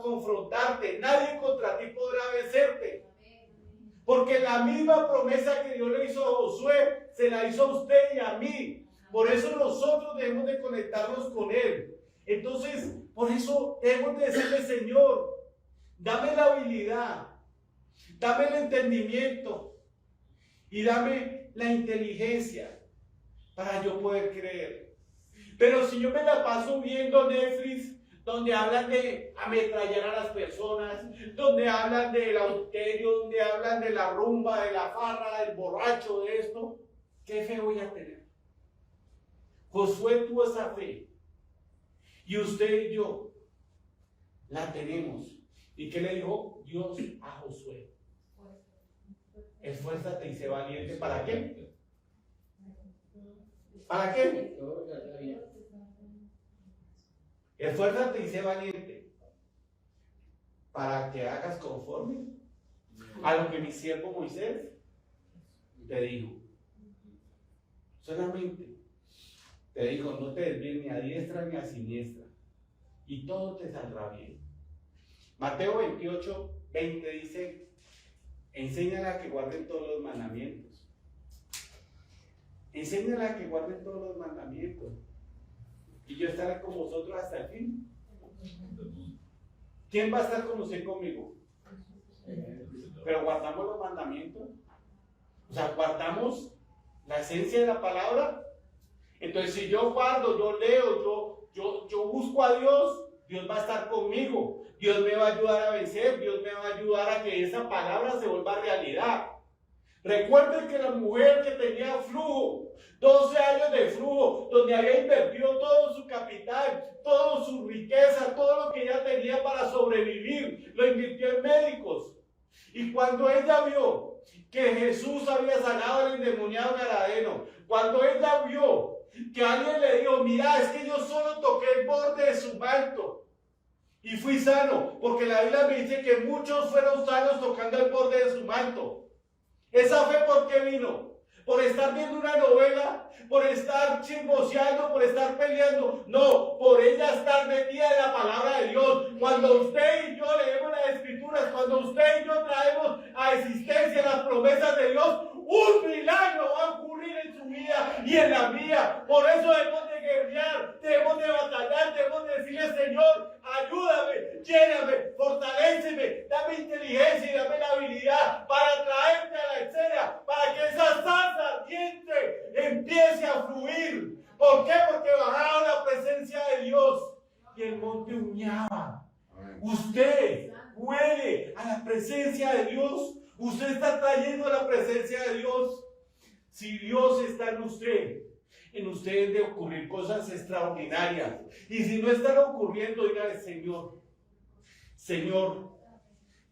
confrontarte, nadie contra ti podrá vencerte. Porque la misma promesa que Dios le hizo a Josué, se la hizo a usted y a mí. Por eso nosotros debemos de conectarnos con Él. Entonces, por eso debemos de decirle, Señor, dame la habilidad, dame el entendimiento y dame la inteligencia para yo poder creer. Pero si yo me la paso viendo Netflix, donde hablan de ametrallar a las personas, donde hablan del adulterio, donde hablan de la rumba, de la farra, del borracho, de esto, ¿qué fe voy a tener? Josué tuvo esa fe y usted y yo la tenemos. ¿Y qué le dijo Dios a Josué? Esfuérzate y sé valiente. ¿Para qué? ¿Para qué? Esfuérzate y sé valiente para que hagas conforme a lo que mi siervo Moisés te dijo. Solamente te dijo, no te desvíes ni a diestra ni a siniestra y todo te saldrá bien. Mateo 28, 20 dice, enséñala a que guarden todos los mandamientos. Enséñala a que guarden todos los mandamientos. Y yo estaré con vosotros hasta el fin. ¿Quién va a estar con usted y conmigo? Pero guardamos los mandamientos. O sea, guardamos la esencia de la palabra. Entonces, si yo guardo, yo leo, yo busco a Dios, Dios va a estar conmigo. Dios me va a ayudar a vencer. Dios me va a ayudar a que esa palabra se vuelva realidad. Recuerden que la mujer que tenía flujo, 12 años de flujo, donde había invertido todo su capital, toda su riqueza, todo lo que ella tenía para sobrevivir, lo invirtió en médicos. Y cuando ella vio que Jesús había sanado al endemoniado Gadareno, cuando ella vio que alguien le dijo, mira, es que yo solo toqué el borde de su manto y fui sano, porque la Biblia me dice que muchos fueron sanos tocando el borde de su manto. ¿Esa fe por qué vino? ¿Por estar viendo una novela? ¿Por estar chismoseando? ¿Por estar peleando? No, por ella estar metida en la palabra de Dios. Cuando usted y yo leemos las escrituras, cuando usted y yo traemos a existencia las promesas de Dios, un milagro va a ocurrir en su vida y en la mía. Por eso debemos de guerrear, debemos de batallar, debemos de decirle, Señor, soñaba. Amén. Usted huele a la presencia de Dios. Usted está trayendo a la presencia de Dios. Si Dios está en usted es de ocurrir cosas extraordinarias. Y si no están ocurriendo, dígale: Señor, Señor,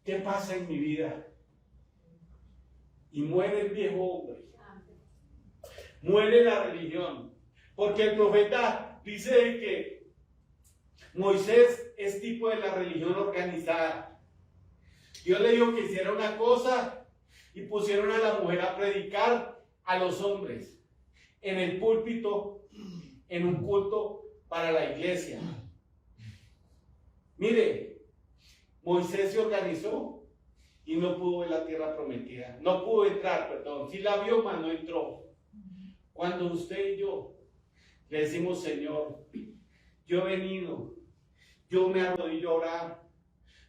¿qué pasa en mi vida? Y muere el viejo hombre. Muere la religión. Porque el profeta dice que Moisés es tipo de la religión organizada. Dios le dijo que hiciera una cosa y pusieron a la mujer a predicar a los hombres en el púlpito, en un culto para la iglesia. Mire, Moisés se organizó y no pudo ver la tierra prometida. No pudo entrar, perdón. Sí la vio, mas no entró. Cuando usted y yo le decimos: Señor, yo he venido, yo me arrodillo a orar,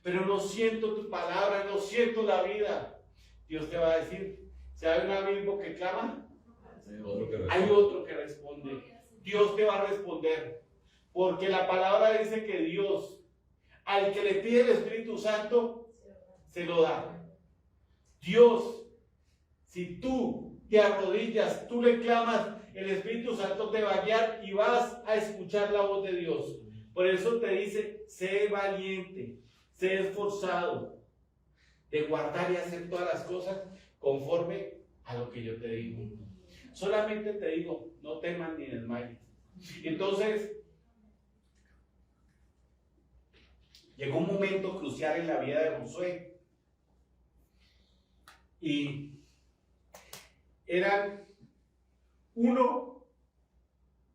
pero no siento tu palabra, no siento la vida. Dios te va a decir: si hay un abismo que clama, hay otro que responde. Dios te va a responder. Porque la palabra dice que Dios, al que le pide el Espíritu Santo, se lo da. Dios, si tú te arrodillas, tú le clamas, el Espíritu Santo te va a guiar y vas a escuchar la voz de Dios. Por eso te dice: sé valiente, sé esforzado de guardar y hacer todas las cosas conforme a lo que yo te digo. Solamente te digo: no temas ni desmayes. Entonces, llegó un momento crucial en la vida de Josué. Y eran 1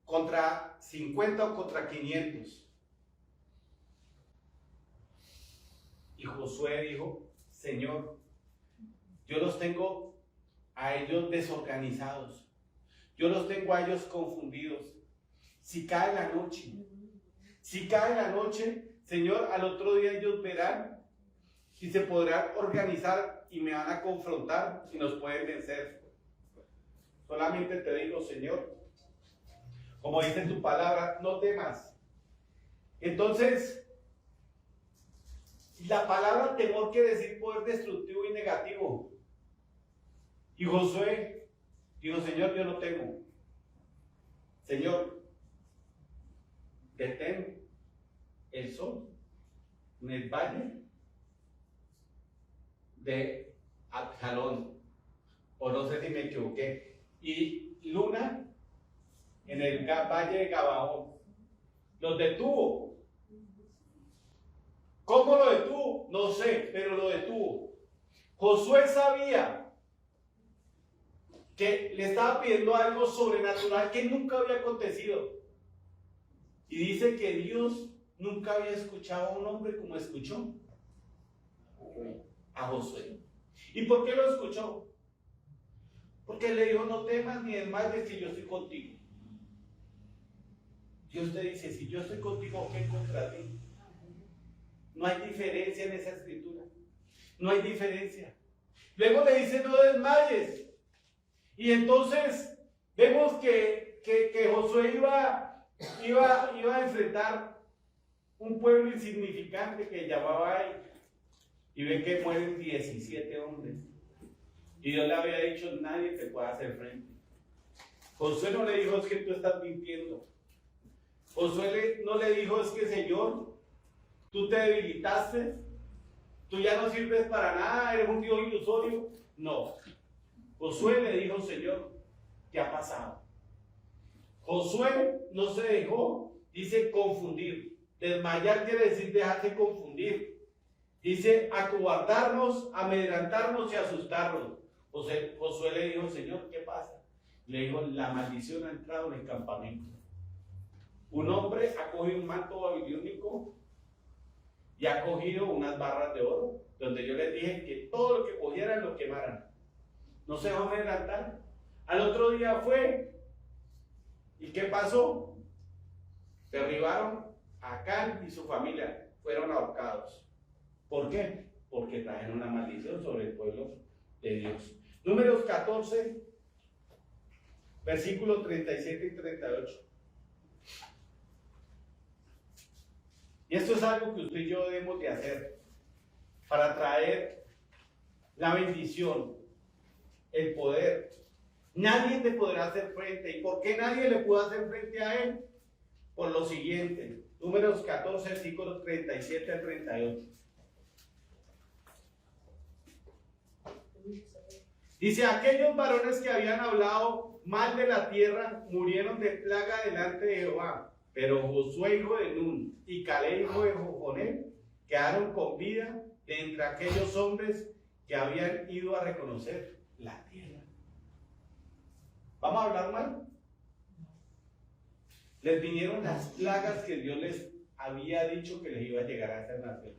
contra 50 o contra 500. Y Josué dijo: Señor, yo los tengo a ellos desorganizados. Yo los tengo a ellos confundidos. Si cae la noche, Señor, al otro día ellos verán y se podrán organizar y me van a confrontar y nos pueden vencer. Solamente te digo, Señor, como dice tu palabra, no temas. Entonces, la palabra temor quiere decir poder destructivo y negativo. Y Josué dijo: Señor, yo no temo. Señor, detén el sol en el valle de Absalón, o no sé si me equivoqué, y luna en el valle de Gabaón. Los detuvo. ¿Cómo lo detuvo? No sé, pero lo detuvo. Josué sabía que le estaba pidiendo algo sobrenatural que nunca había acontecido. Y dice que Dios nunca había escuchado a un hombre como escuchó a Josué. ¿Y por qué lo escuchó? Porque le dijo: no temas ni desmayes, que yo estoy contigo. Dios te dice: si yo estoy contigo, ¿qué contra ti? No hay diferencia en esa escritura. No hay diferencia. Luego le dice: no desmayes. Y entonces vemos que Josué iba a enfrentar un pueblo insignificante que llamaba Ai. Y ve que mueren 17 hombres. Y Dios le había dicho: nadie te puede hacer frente. Josué no le dijo: es que tú estás mintiendo. Josué no le dijo: es que, Señor, tú te debilitaste, tú ya no sirves para nada, eres un Dios ilusorio. No. Josué le dijo: Señor, ¿qué ha pasado? Josué no se dejó, dice, confundir. Desmayar quiere decir dejarse confundir. Dice: acobardarnos, amedrentarnos y asustarnos. Josué le dijo: Señor, ¿qué pasa? Le dijo: la maldición ha entrado en el campamento. Un hombre ha cogido un manto babilónico y ha cogido unas barras de oro, donde yo les dije que todo lo que cogieran lo quemaran. No se va a amedrentar. Al otro día fue. ¿Y qué pasó? Derribaron a Acán y su familia. Fueron ahorcados. ¿Por qué? Porque trajeron una maldición sobre el pueblo de Dios. Números 14, versículos 37 y 38. Y esto es algo que usted y yo debemos de hacer para traer la bendición, el poder. Nadie te podrá hacer frente. ¿Y por qué nadie le puede hacer frente a él? Por lo siguiente, Números 14, versículos 37 al 38. Dice, aquellos varones que habían hablado mal de la tierra murieron de plaga delante de Jehová. Pero Josué, hijo de Nun, y Caleb, hijo de Jofoné, quedaron con vida de entre aquellos hombres que habían ido a reconocer la tierra. ¿Vamos a hablar mal? Les vinieron las plagas que Dios les había dicho que les iba a llegar a esa nación,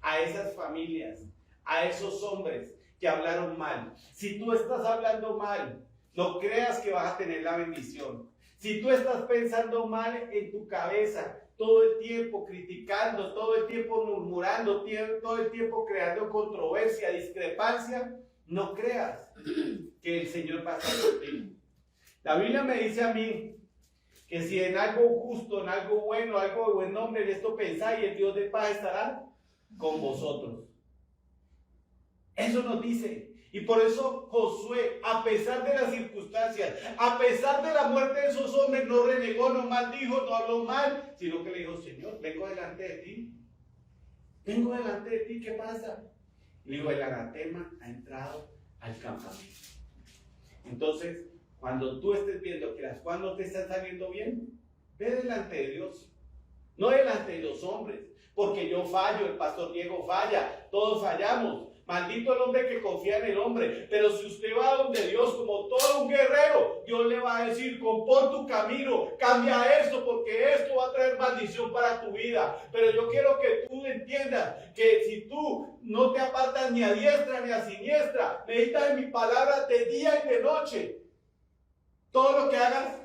a esas familias, a esos hombres que hablaron mal. Si tú estás hablando mal, no creas que vas a tener la bendición. Si tú estás pensando mal en tu cabeza, todo el tiempo criticando, todo el tiempo murmurando, todo el tiempo creando controversia, discrepancia, no creas que el Señor va a estar contigo. La Biblia me dice a mí que si en algo justo, en algo bueno, algo de buen nombre, en esto pensáis, el Dios de paz estará con vosotros. Eso nos dice. Y por eso Josué, a pesar de las circunstancias, a pesar de la muerte de esos hombres, no renegó, no maldijo, no habló mal, sino que le dijo, Señor, vengo delante de ti. Vengo delante de ti, ¿qué pasa? Le digo, el anatema ha entrado al campamento. Entonces, cuando tú estés viendo que las cosas no te están saliendo bien, ve delante de Dios, no delante de los hombres, porque yo fallo, el pastor Diego falla, todos fallamos. Maldito el hombre que confía en el hombre. Pero si usted va donde Dios como todo un guerrero, Dios le va a decir, compón tu camino, cambia esto, porque esto va a traer maldición para tu vida. Pero yo quiero que tú entiendas que si tú no te apartas ni a diestra ni a siniestra, meditas en mi palabra de día y de noche, todo lo que hagas,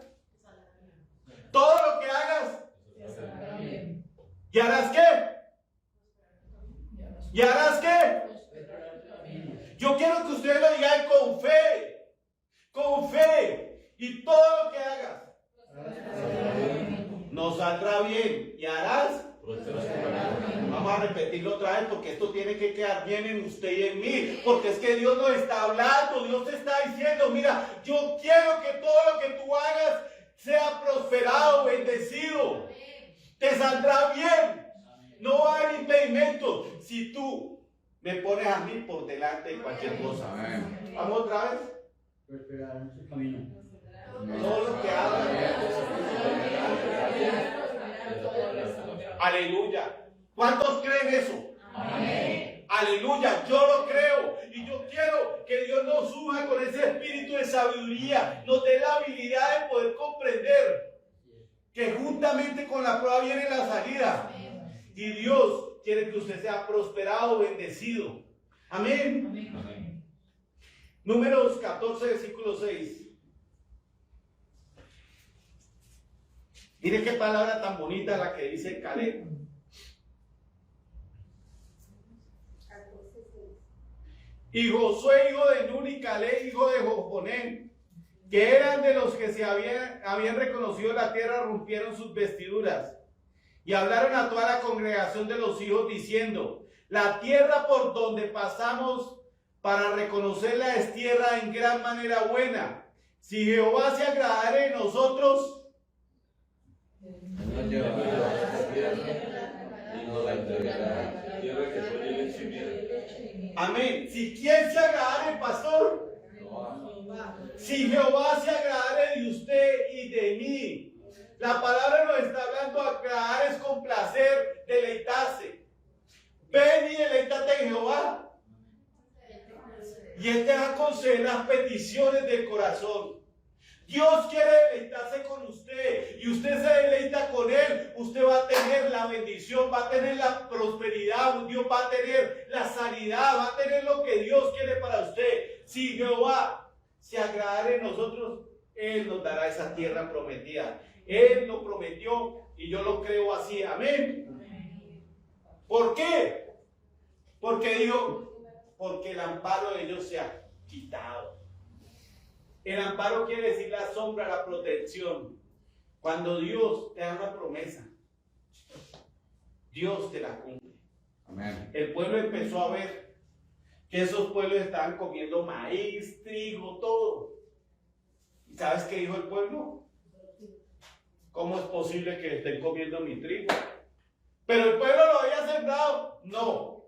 ¿y harás qué? ¿Y harás qué? Yo quiero que ustedes lo digan con fe, y todo lo que hagas nos saldrá bien, y harás. Vamos a repetirlo otra vez porque esto tiene que quedar bien en usted y en mí, porque es que Dios nos está hablando, Dios te está diciendo, mira, yo quiero que todo lo que tú hagas sea prosperado, bendecido, te saldrá bien, no va a haber impedimentos si tú me pones a mí por delante de cualquier cosa. Amén. Vamos otra vez. Prosperará en su camino. Todo lo que hagas. Aleluya. ¿Cuántos creen eso? Amén. Aleluya, yo lo creo. Y yo quiero que Dios nos suba con ese espíritu de sabiduría, nos dé la habilidad de poder comprender que juntamente con la prueba viene la salida. Y Dios quiere que usted sea prosperado, bendecido. Amén. Amén. Números 14, versículo 6. Mire qué palabra tan bonita la que dice Caleb. Y Josué, hijo de Nun, y Caleb, hijo de Jofoné, que eran de los que se habían reconocido la tierra, rompieron sus vestiduras y hablaron a toda la congregación de los hijos diciendo, la tierra por donde pasamos para reconocerla es tierra en gran manera buena. Si Jehová se agradare de nosotros, amén. Si quién se agradare, pastor, si Jehová se agradare de usted y de mí. La palabra nos está hablando, agradar es complacer, deleitarse. Ven y deleítate en Jehová, y Él te va a conceder las peticiones del corazón. Dios quiere deleitarse con usted, y usted se deleita con Él, usted va a tener la bendición, va a tener la prosperidad, Dios va a tener la sanidad, va a tener lo que Dios quiere para usted. Si Jehová se agradare de nosotros, Él nos dará esa tierra prometida. Él lo prometió y yo lo creo así. Amén. ¿Por qué? Porque dijo, porque el amparo de ellos se ha quitado. El amparo quiere decir la sombra, la protección. Cuando Dios te da una promesa, Dios te la cumple. Amén. El pueblo empezó a ver que esos pueblos estaban comiendo maíz, trigo, todo. ¿Y sabes qué dijo el pueblo? ¿Cómo es posible que estén comiendo mi trigo? ¿Pero el pueblo lo había sembrado? No.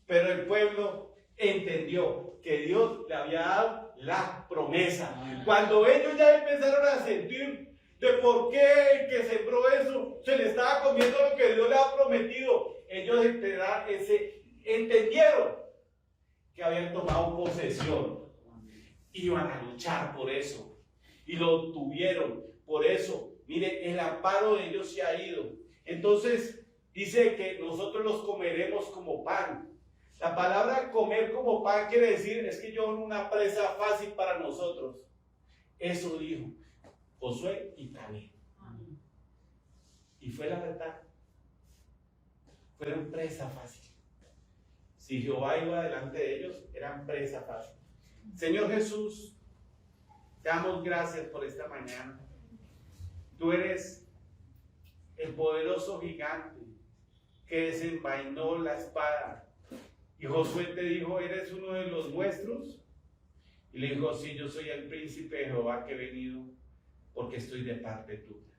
Pero el pueblo entendió que Dios le había dado la promesa. Cuando ellos ya empezaron a sentir de por qué el que sembró eso se le estaba comiendo lo que Dios le ha prometido, ellos entendieron que habían tomado posesión. Iban a luchar por eso y lo tuvieron. Por eso, mire, el amparo de ellos se ha ido. Entonces dice que nosotros los comeremos como pan. La palabra comer como pan quiere decir, es que yo una presa fácil para nosotros. Eso dijo Josué y Caleb. Y fue la verdad. Fueron presa fácil. Si Jehová iba delante de ellos, eran presa fácil. Señor Jesús, te damos gracias por esta mañana. Tú eres el poderoso gigante que desenvainó la espada. Y Josué te dijo, ¿eres uno de los nuestros? Y le dijo, sí, yo soy el príncipe de Jehová que he venido porque estoy de parte tuya.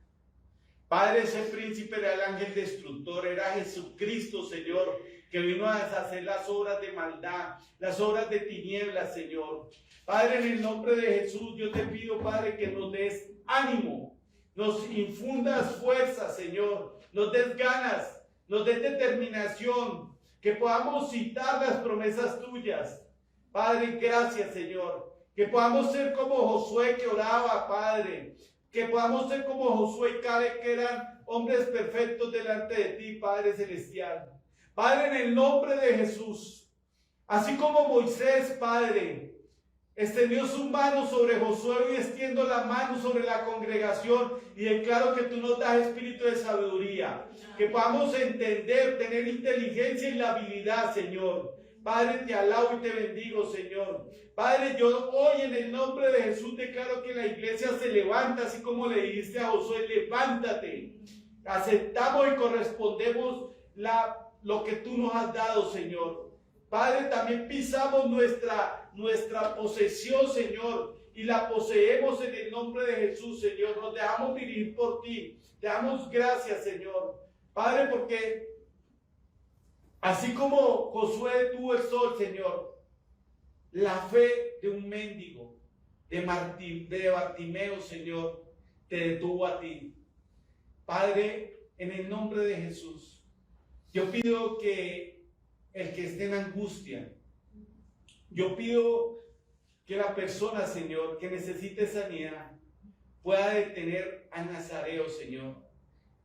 Padre, ese príncipe era el ángel destructor, era Jesucristo, Señor, que vino a deshacer las obras de maldad, las obras de tinieblas, Señor. Padre, en el nombre de Jesús, yo te pido, Padre, que nos des ánimo, nos infundas fuerza, Señor, nos des ganas, nos des determinación, que podamos citar las promesas tuyas. Padre, gracias, Señor, que podamos ser como Josué que oraba, Padre, que podamos ser como Josué y Caleb, que eran hombres perfectos delante de ti, Padre Celestial. Padre, en el nombre de Jesús, así como Moisés, Padre, extendió su mano sobre Josué, y extiendo la mano sobre la congregación y declaro que tú nos das espíritu de sabiduría, que podamos entender, tener inteligencia y la habilidad, Señor. Padre, te alabo y te bendigo, Señor. Padre, yo hoy en el nombre de Jesús declaro que la iglesia se levanta, así como le dijiste a Josué, levántate. Aceptamos y correspondemos lo que tú nos has dado, Señor. Padre, también pisamos nuestra posesión, Señor, y la poseemos en el nombre de Jesús, Señor. Nos dejamos dirigir por ti. Te damos gracias, Señor. Padre, porque así como Josué tuvo el sol, Señor, la fe de un mendigo, de Bartimeo, Señor, te detuvo a ti. Padre, en el nombre de Jesús, yo pido que el que esté en angustia, yo pido que la persona, Señor, que necesite sanidad, pueda detener a Nazareo, Señor.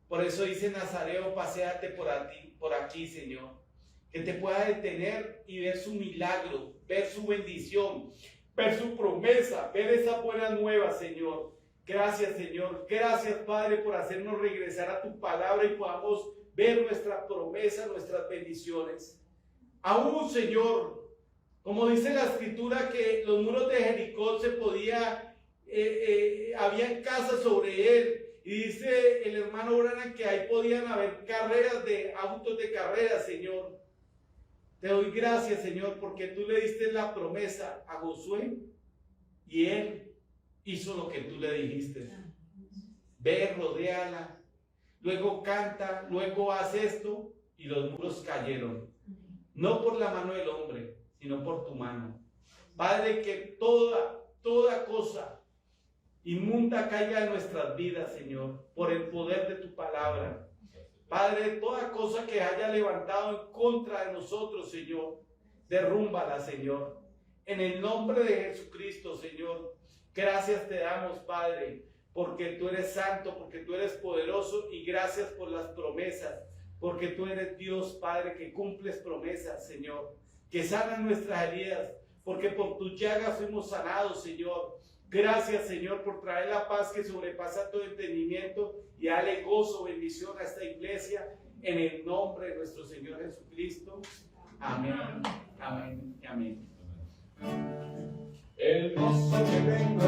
Por eso dice Nazareo, paséate por aquí, Señor. Que te pueda detener y ver su milagro, ver su bendición, ver su promesa, ver esa buena nueva, Señor. Gracias, Señor. Gracias, Padre, por hacernos regresar a tu palabra y podamos ver nuestra promesa, nuestras bendiciones. Aún, Señor, como dice la Escritura, que los muros de Jericó habían casas sobre él. Y dice el hermano Branham que ahí podían haber carreras de autos de carreras, Señor. Te doy gracias, Señor, porque tú le diste la promesa a Josué y él hizo lo que tú le dijiste. Ve, rodéala, luego canta, luego haz esto, y los muros cayeron. No por la mano del hombre, sino por tu mano. Padre, que toda cosa inmunda caiga en nuestras vidas, Señor, por el poder de tu palabra. Padre, toda cosa que haya levantado en contra de nosotros, Señor, derrúmbala, Señor. En el nombre de Jesucristo, Señor, gracias te damos, Padre, porque tú eres santo, porque tú eres poderoso, y gracias por las promesas, porque tú eres Dios, Padre, que cumples promesas, Señor, que sanan nuestras heridas, porque por tus llagas fuimos sanados, Señor. Gracias, Señor, por traer la paz que sobrepasa todo entendimiento y dale gozo, bendición a esta iglesia en el nombre de nuestro Señor Jesucristo. Amén, amén y amén. El gozo que tengo